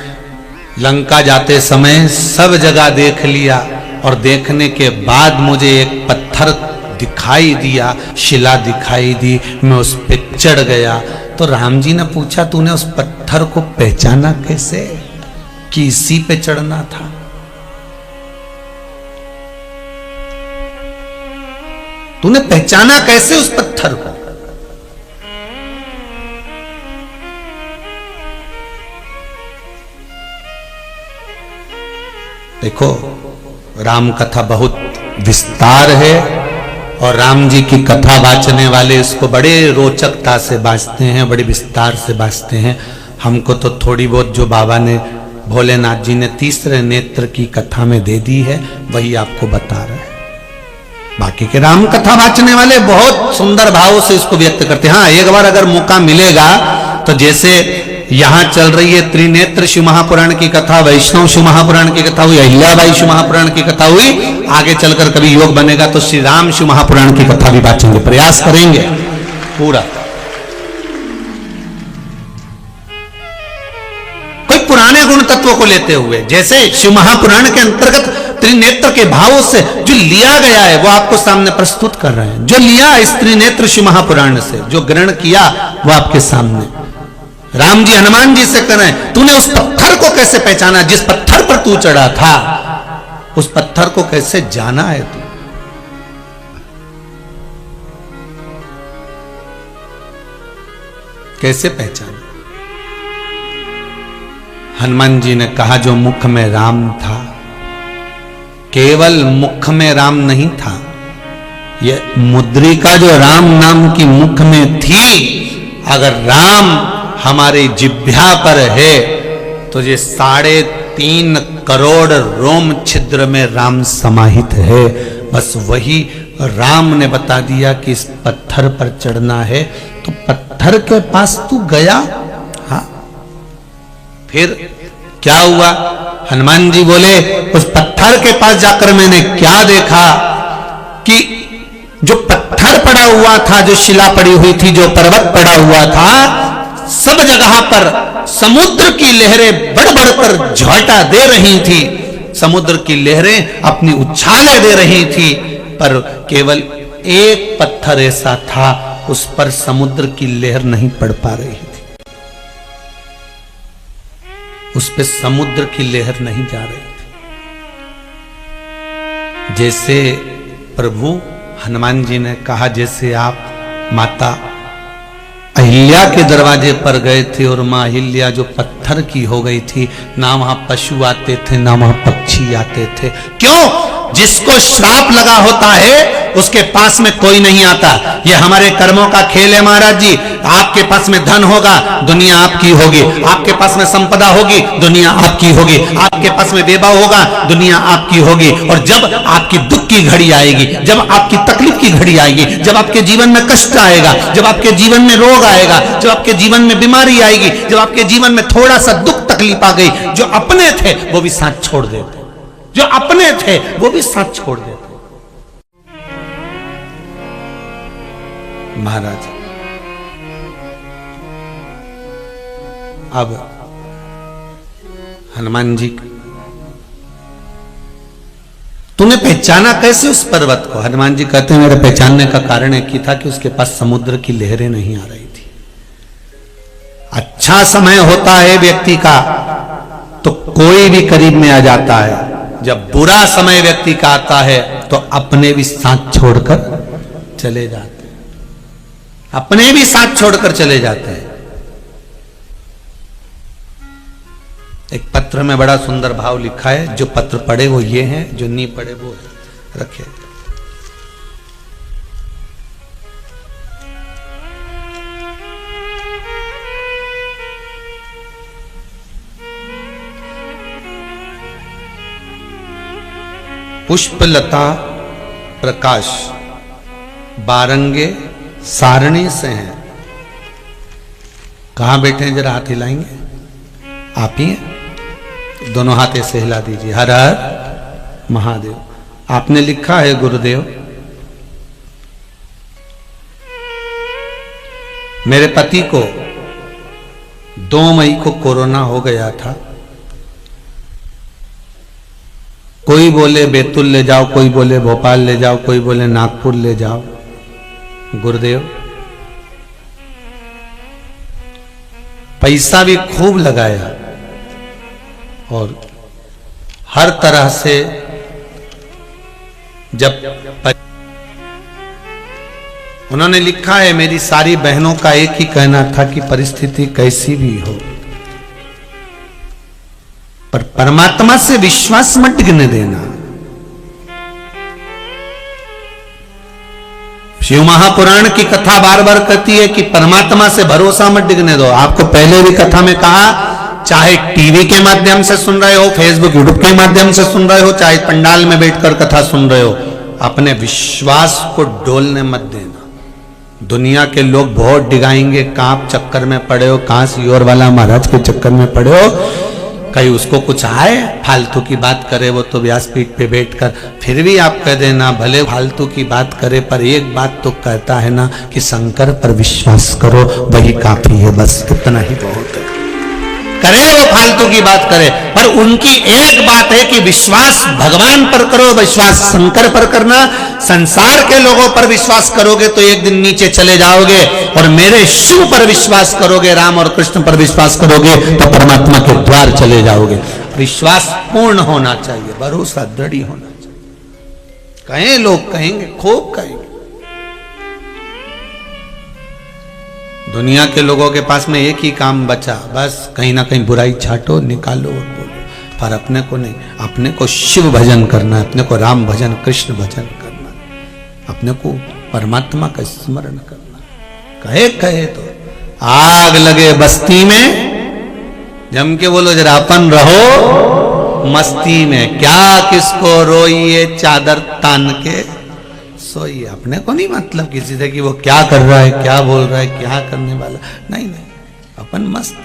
लंका जाते समय सब जगह देख लिया और देखने के बाद मुझे एक पत्थर दिखाई दिया, शिला दिखाई दी, मैं उस पे चढ़ गया। तो राम जी ने पूछा तूने उस पत्थर को पहचाना कैसे कि इसी पे चढ़ना था? तूने पहचाना कैसे उस पत्थर को? देखो राम कथा बहुत विस्तार है और राम जी की कथा वाचने वाले इसको बड़े रोचकता से बाँचते हैं, बड़े विस्तार से बाँचते हैं। हमको तो थोड़ी बहुत जो बाबा ने भोलेनाथ जी ने तीसरे नेत्र की कथा में दे दी है वही आपको बता रहे हैं। बाकी के राम कथा वाचने वाले बहुत सुंदर भाव से इसको व्यक्त करते हैं। हाँ, एक बार अगर मौका मिलेगा तो जैसे यहां चल रही है त्रिनेत्र शिव महापुराण की कथा, वैष्णव शिव महापुराण की कथा हुई, अहिल्याबाई शिव महापुराण की कथा हुई, आगे चलकर कभी योग बनेगा तो श्री राम शिव महापुराण की कथा भी बांचेंगे, प्रयास करेंगे पूरा। कोई पुराने गुण तत्वों को लेते हुए, जैसे शिव महापुराण के अंतर्गत त्रिनेत्र के भावों से जो लिया गया है वो आपको सामने प्रस्तुत कर रहे हैं। जो लिया इस त्रिनेत्र शिव महापुराण से, जो ग्रहण किया वो आपके सामने। राम जी हनुमान जी से कह रहे हैं तूने उस पत्थर को कैसे पहचाना? जिस पत्थर पर तू चढ़ा था उस पत्थर को कैसे जाना है तू? कैसे पहचाना? हनुमान जी ने कहा जो मुख में राम था, केवल मुख में राम नहीं था, यह मुद्रिका जो राम नाम की मुख में थी, अगर राम हमारे जिह्वा पर है तो ये 3.5 करोड़ रोम छिद्र में राम समाहित है। बस वही राम ने बता दिया कि इस पत्थर पर चढ़ना है, तो पत्थर के पास तू गया। हाँ, फिर क्या हुआ? हनुमान जी बोले उस पत्थर के पास जाकर मैंने क्या देखा कि जो पत्थर पड़ा हुआ था, जो शिला पड़ी हुई थी, जो पर्वत पड़ा हुआ था, सब जगह पर समुद्र की लहरें बढ़ बढ़कर झोंटा दे रही थी। समुद्र की लहरें अपनी उछालें दे रही थी, पर केवल एक पत्थर ऐसा था उस पर समुद्र की लहर नहीं पड़ पा रही थी, उस पे समुद्र की लहर नहीं जा रही थी। जैसे प्रभु हनुमान जी ने कहा, जैसे आप माता अहिल्या के दरवाजे पर गए थे और मां अहिल्या जो पत्थर की हो गई थी, ना वहां पशु आते थे ना वहां पक्षी आते थे। क्यों? जिसको श्राप लगा होता है उसके पास में कोई नहीं आता। ये हमारे कर्मों का खेल है महाराज जी। आपके पास में धन होगा, दुनिया आपकी होगी। आपके पास में संपदा होगी, दुनिया आपकी होगी। आपके पास में वैभव होगा, दुनिया आपकी होगी। और जब आपकी दुख की घड़ी आएगी, जब आपकी तकलीफ की घड़ी आएगी, जब आपके जीवन में कष्ट आएगा, जब आपके जीवन में रोग आएगा, जब आपके जीवन में बीमारी आएगी, जब आपके जीवन में थोड़ा सा दुख तकलीफ आ गई, जो अपने थे वो भी साथ छोड़ देते, जो अपने थे वो भी साथ छोड़ देते। महाराज अब हनुमान जी, तूने पहचाना कैसे उस पर्वत को? हनुमान जी कहते हैं मेरे पहचानने का कारण एक ही था कि उसके पास समुद्र की लहरें नहीं आ रही थी। अच्छा समय होता है व्यक्ति का तो कोई भी करीब में आ जाता है, जब बुरा समय व्यक्ति का आता है तो अपने भी साथ छोड़कर चले जाते हैं, अपने भी साथ छोड़कर चले जाते हैं। एक पत्र में बड़ा सुंदर भाव लिखा है, जो पत्र पढ़े वो ये हैं, जो नहीं पढ़े वो रखे। पुष्पलता प्रकाश बारंगे सारणी से हैं। कहां बैठे हैं, जरा हाथ हिलाएंगे? आप ही हैं? दोनों हाथ ऐसे हिला दीजिए। हर हर महादेव। आपने लिखा है गुरुदेव, मेरे पति को 2 मई को कोरोना हो गया था। कोई बोले बैतूल ले जाओ, कोई बोले भोपाल ले जाओ, कोई बोले नागपुर ले जाओ। गुरुदेव पैसा भी खूब लगाया और हर तरह से जब उन्होंने लिखा है, मेरी सारी बहनों का एक ही कहना था कि परिस्थिति कैसी भी हो पर परमात्मा से विश्वास मत टिकने देना। शिव महापुराण की कथा बार बार कहती है कि परमात्मा से भरोसा मत टिकने दो। आपको पहले भी कथा में कहा, चाहे टीवी के माध्यम से सुन रहे हो, फेसबुक यूट्यूब के माध्यम से सुन रहे हो, चाहे पंडाल में बैठकर कथा सुन रहे हो, अपने विश्वास को डोलने मत देना। दुनिया के लोग बहुत डिगाएंगे, कहां चक्कर में पड़े हो, कहां सियोर वाला महाराज के चक्कर में पड़े हो, कहीं उसको कुछ आए फालतू की बात करे वो तो व्यासपीठ पे बैठकर, फिर भी आप कह देना भले फालतू की बात करे पर एक बात तो कहता है ना कि शंकर पर विश्वास करो, वही काफी है, बस इतना ही बहुत है। करे वो फालतू की बात करे पर उनकी एक बात है कि विश्वास भगवान पर करो, विश्वास शंकर पर करना। संसार के लोगों पर विश्वास करोगे तो एक दिन नीचे चले जाओगे, और मेरे शिव पर विश्वास करोगे, राम और कृष्ण पर विश्वास करोगे तो परमात्मा के द्वार चले जाओगे। विश्वास पूर्ण होना चाहिए, भरोसा दृढ़ होना चाहिए। कहें लोग कहेंगे, खूब कहेंगे। दुनिया के लोगों के पास में एक ही काम बचा, बस कहीं ना कहीं बुराई छाटो, निकालो और बोलो, पर अपने को नहीं। अपने को शिव भजन करना है, अपने को राम भजन, कृष्ण भजन करना है, अपने को परमात्मा का स्मरण करना। कहे कहे तो आग लगे बस्ती में, जम के बोलो जरा अपन रहो मस्ती में, क्या किसको रोइए चादर तान के सोइए। अपने को नहीं मतलब किसी से कि वो क्या कर रहा है, क्या बोल रहा है, क्या करने वाला, नहीं नहीं, अपन मस्त।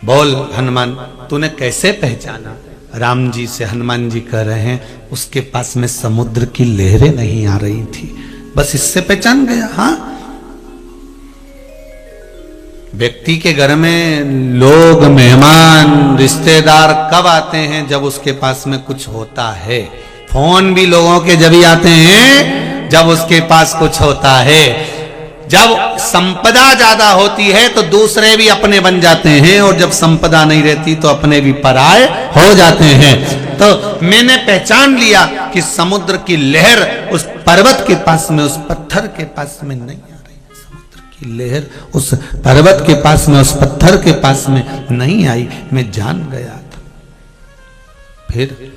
बोल हनुमान, तूने कैसे पहचाना? राम जी से हनुमान जी कह रहे हैं, उसके पास में समुद्र की लहरें नहीं आ रही थी, बस इससे पहचान गया। हाँ, व्यक्ति के घर में लोग, मेहमान, रिश्तेदार कब आते हैं? जब उसके पास में कुछ होता है। फोन भी लोगों के जब ही आते हैं जब उसके पास कुछ होता है। जब संपदा ज्यादा होती है तो दूसरे भी अपने बन जाते हैं, और जब संपदा नहीं रहती तो अपने भी पराये हो जाते हैं। तो मैंने पहचान लिया कि समुद्र की लहर उस पर्वत के पास में, उस पत्थर के पास में नहीं आ रही। समुद्र की लहर उस पर्वत के पास में, उस पत्थर के पास में नहीं आई। मैं जान गया था। फिर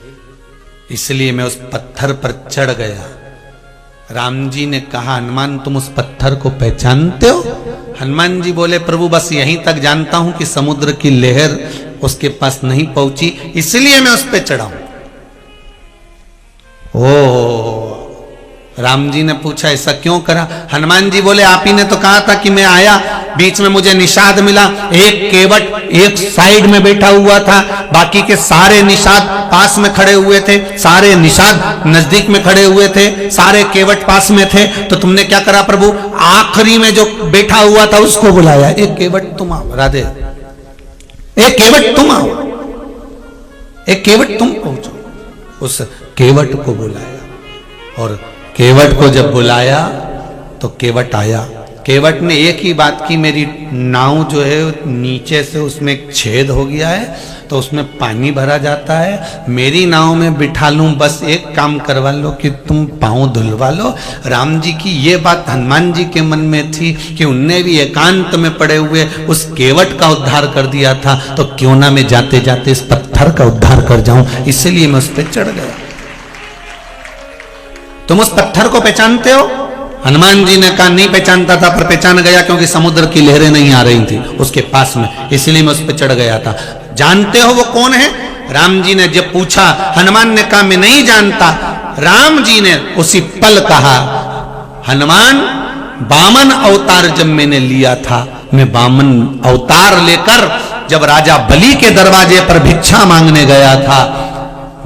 इसलिए मैं उस पत्थर पर चढ़ गया। राम जी ने कहा, हनुमान तुम उस पत्थर को पहचानते हो? हनुमान जी बोले, प्रभु बस यहीं तक जानता हूं कि समुद्र की लहर उसके पास नहीं पहुंची, इसलिए मैं उस पर चढ़ा हूं। ओ राम जी ने पूछा, ऐसा क्यों करा? हनुमान जी बोले, आप ही ने तो कहा था कि मैं आया, बीच में मुझे निषाद मिला, एक केवट एक साइड में बैठा हुआ था, बाकी के सारे निषाद पास में खड़े हुए थे, सारे निषाद नजदीक में खड़े हुए थे, सारे केवट पास में थे। तो तुमने क्या करा प्रभु? आखिरी में जो बैठा हुआ था उसको बुलाया, एक केवट तुम आओ, राधे, एक केवट तुम आओ, एक केवट तुम पहुंचो। उस केवट को बुलाया, और केवट को जब बुलाया तो केवट आया। केवट ने एक ही बात की, मेरी नाव जो है नीचे से उसमें एक छेद हो गया है तो उसमें पानी भरा जाता है, मेरी नाव में बिठा लूं, बस एक काम करवा लो कि तुम पाँव धुलवा लो। राम जी की ये बात हनुमान जी के मन में थी कि उनने भी एकांत में पड़े हुए उस केवट का उद्धार कर दिया था, तो क्यों ना मैं जाते जाते इस पत्थर का उद्धार कर जाऊं, इसलिए मैं उस पर चढ़ गया। तुम उस पत्थर को पहचानते हो? हनुमान जी ने कहा नहीं पहचानता था, पर पहचान गया क्योंकि समुद्र की लहरें नहीं आ रही थी उसके पास में, इसलिए मैं उस पर चढ़ गया था। जानते हो वो कौन है? राम जी ने जब पूछा, हनुमान ने कहा मैं नहीं जानता। राम जी ने उसी पल कहा, हनुमान वामन अवतार जब मैंने लिया था, मैं वामन अवतार लेकर जब राजा बलि के दरवाजे पर भिक्षा मांगने गया था,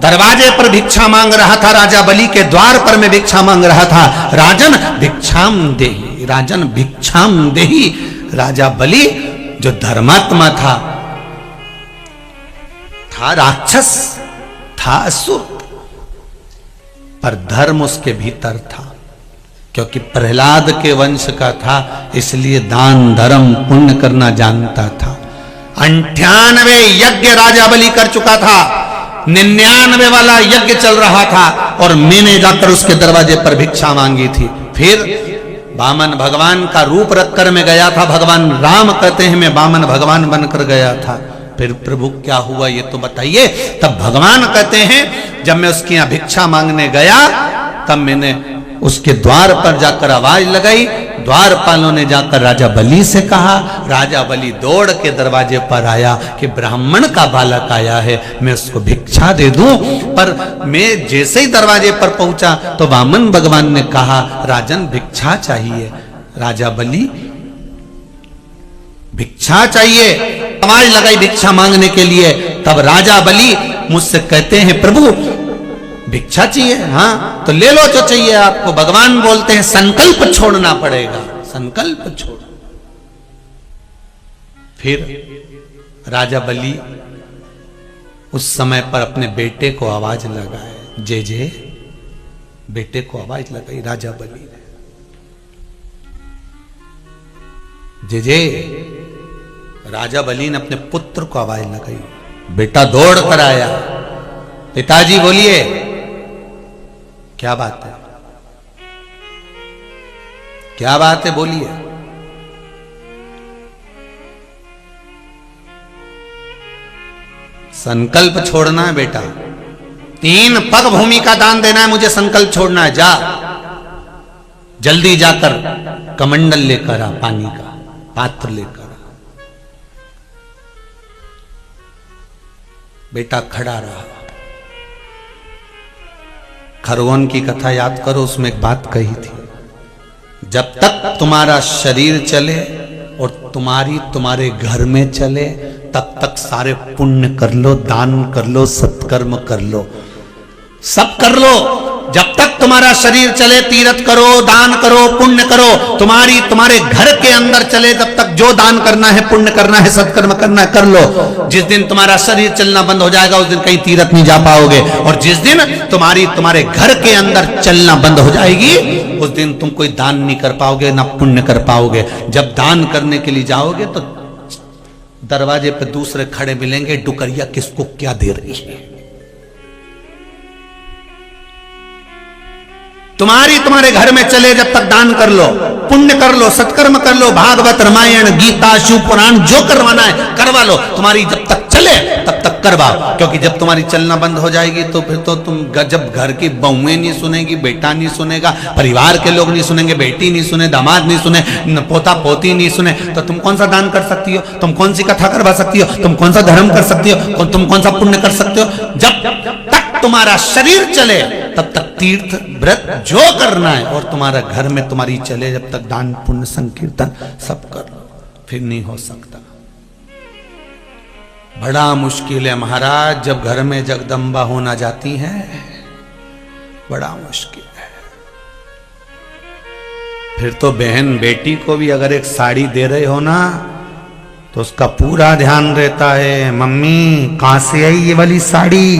दरवाजे पर भिक्षा मांग रहा था, राजा बलि के द्वार पर मैं भिक्षा मांग रहा था। राजन भिक्षाम देहि, राजन भिक्षाम देहि। राजा बलि जो धर्मात्मा था राक्षस था, असुर, पर धर्म उसके भीतर था, क्योंकि प्रहलाद के वंश का था, इसलिए दान धर्म पुण्य करना जानता था। 98 यज्ञ राजा बलि कर चुका था, 99 वाला यज्ञ चल रहा था, और मैंने जाकर उसके दरवाजे पर भिक्षा मांगी थी। फिर वामन भगवान का रूप रखकर मैं गया था, भगवान राम कहते हैं मैं वामन भगवान बनकर गया था। फिर प्रभु क्या हुआ ये तो बताइए। तब भगवान कहते हैं जब मैं उसके यहां भिक्षा मांगने गया, तब मैंने उसके द्वार पर जाकर आवाज लगाई, द्वारपालों ने जाकर राजा बलि से कहा, राजा बलि दौड़ के दरवाजे पर आया कि ब्राह्मण का बालक आया है, मैं उसको भिक्षा दे दूं। पर मैं जैसे ही दरवाजे पर पहुंचा तो वामन भगवान ने कहा, राजन भिक्षा चाहिए। राजा बलि भिक्षा चाहिए, आवाज लगाई भिक्षा मांगने के लिए। तब राजा बलि मुझसे कहते हैं, प्रभु भिक्षा चाहिए? हाँ तो ले लो जो चाहिए आपको। भगवान बोलते हैं संकल्प छोड़ना पड़ेगा, संकल्प छोड़। फिर राजा बलि उस समय पर अपने बेटे को आवाज लगाए, जे जे बेटे को आवाज लगाई राजा बलि ने, जे जे। राजा बलि ने अपने पुत्र को आवाज लगाई, बेटा दौड़ कर आया, पिताजी बोलिए क्या बात है, क्या बात है बोलिए। संकल्प छोड़ना है बेटा, 3 पग भूमि का दान देना है, मुझे संकल्प छोड़ना है। जा जल्दी जाकर कमंडल लेकर आ, पानी का पात्र लेकर आ। बेटा खड़ा रहा। खरगोन की कथा याद करो, उसमें एक बात कही थी, जब तक तुम्हारा शरीर चले और तुम्हारे घर में चले, तब तक सारे पुण्य कर लो, दान कर लो, सत्कर्म कर लो, सब कर लो। जब तक तुम्हारा शरीर चले तीर्थ करो, दान करो, पुण्य करो। तुम्हारे घर के अंदर चले तब तक जो दान करना है, पुण्य करना है, सत्कर्म करना है, कर लो। जिस दिन तुम्हारा शरीर चलना बंद हो जाएगा उस दिन कहीं तीर्थ नहीं जा पाओगे, और जिस दिन तुम्हारे घर के अंदर चलना बंद हो जाएगी उस दिन तुम कोई दान नहीं कर पाओगे, ना पुण्य कर पाओगे। जब दान करने के लिए जाओगे तो दरवाजे पे दूसरे खड़े मिलेंगे, डुकरिया किसको क्या दे रही है। तुम्हारे घर में चले जब तक दान कर लो, पुण्य कर लो, सत्कर्म कर लो, भागवत रामायण गीता शिव पुराण जो करवाना है करवा लो। तुम्हारी जब तक चले तब तक करवाओ, क्योंकि जब तुम्हारी चलना बंद हो जाएगी तो फिर तो तुम जब घर की बहुएं नहीं सुनेगी, बेटा नहीं सुनेगा, परिवार के लोग नहीं सुनेंगे, बेटी नहीं सुने, दामाद नहीं सुने, पोता पोती नहीं सुने, तो तुम कौन सा दान कर सकती हो, तुम कौन सी कथा करवा सकती हो, तुम कौन सा धर्म कर सकती हो, तुम कौन सा पुण्य कर सकते हो। जब तक तुम्हारा शरीर चले तब तक तीर्थ व्रत जो करना है, और तुम्हारा घर में तुम्हारी चले जब तक दान पुण्य संकीर्तन सब कर लो, फिर नहीं हो सकता। बड़ा मुश्किल है महाराज, जब घर में जगदम्बा होना जाती है, बड़ा मुश्किल है। फिर तो बहन बेटी को भी अगर एक साड़ी दे रहे हो ना तो उसका पूरा ध्यान रहता है, मम्मी कहां से आई ये वाली साड़ी,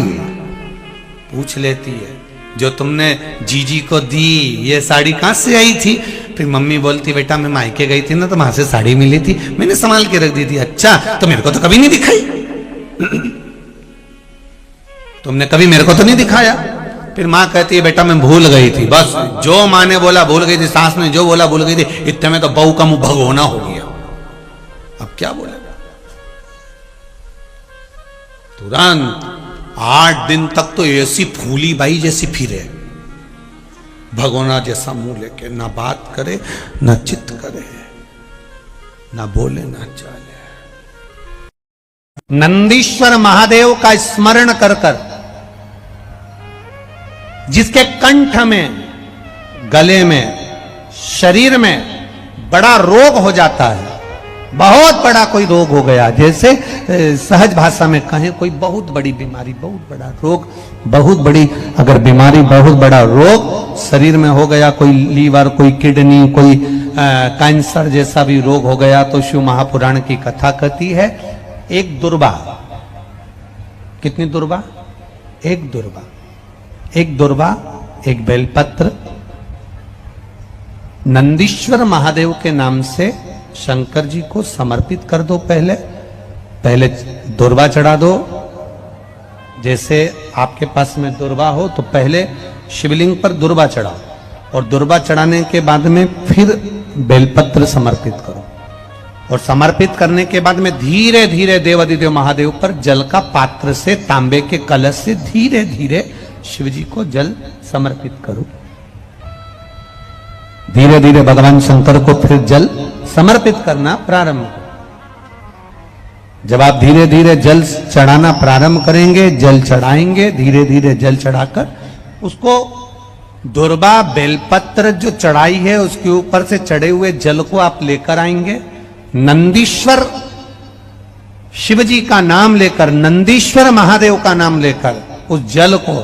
पूछ लेती है। जो तुमने जीजी को दी ये साड़ी कहां से आई थी? फिर मम्मी बोलती बेटा मैं मायके गई थी ना तो वहां से साड़ी मिली थी, मैंने संभाल के रख दी थी। अच्छा तो मेरे को तो कभी नहीं दिखाई, तुमने कभी मेरे को तो नहीं दिखाया। फिर माँ कहती है बेटा मैं भूल गई थी, बस जो माँ ने बोला भूल गई थी, सास ने जो बोला भूल गई थी, इतने में तो बहू का मुंह भगोना हो गया। अब क्या बोलेगा? तुरंत 8 दिन तक तो ऐसी फूली बाई जैसी फिरे, भगोना जैसा मुंह लेके, ना बात करे ना चित करे, ना बोले ना चाले। नंदीश्वर महादेव का स्मरण कर कर, जिसके कंठ में, गले में, शरीर में बड़ा रोग हो जाता है, बहुत बड़ा कोई रोग हो गया, जैसे सहज भाषा में कहें कोई बहुत बड़ी बीमारी, बहुत बड़ा रोग, बहुत बड़ी अगर बीमारी, बहुत बड़ा रोग शरीर में हो गया, कोई लीवर, कोई किडनी, कोई कैंसर जैसा भी रोग हो गया, तो शिव महापुराण की कथा कहती है एक दुर्वा, कितनी दुर्वा? एक दुर्वा, एक दुर्वा, एक बेलपत्र नंदीश्वर महादेव के नाम से शंकर जी को समर्पित कर दो। पहले दुर्वा चढ़ा दो। जैसे आपके पास में दुर्वा हो तो पहले शिवलिंग पर दुर्वा चढ़ाओ, और दुर्वा चढ़ाने के बाद में फिर बेलपत्र समर्पित करो, और समर्पित करने के बाद में धीरे धीरे देवाधिदेव महादेव पर जल का पात्र से, तांबे के कलश से धीरे धीरे शिव जी को जल समर्पित करो। धीरे धीरे भगवान शंकर को फिर जल समर्पित करना प्रारंभ करो। जब आप धीरे धीरे जल चढ़ाना प्रारंभ करेंगे, जल चढ़ाएंगे, धीरे धीरे जल चढ़ाकर उसको दुर्वा बेलपत्र जो चढ़ाई है उसके ऊपर से चढ़े हुए जल को आप लेकर आएंगे। नंदीश्वर शिव जी का नाम लेकर, नंदीश्वर महादेव का नाम लेकर उस जल को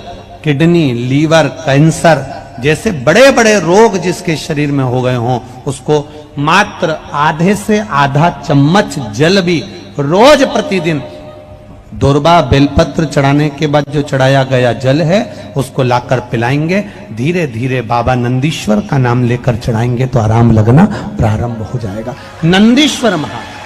किडनी, लीवर, कैंसर जैसे बड़े बड़े रोग जिसके शरीर में हो गए हों, उसको मात्र आधे से आधा चम्मच जल भी रोज प्रतिदिन दुर्वा बेलपत्र चढ़ाने के बाद जो चढ़ाया गया जल है उसको लाकर पिलाएंगे। धीरे धीरे बाबा नंदीश्वर का नाम लेकर चढ़ाएंगे तो आराम लगना प्रारंभ हो जाएगा। नंदीश्वर महादेव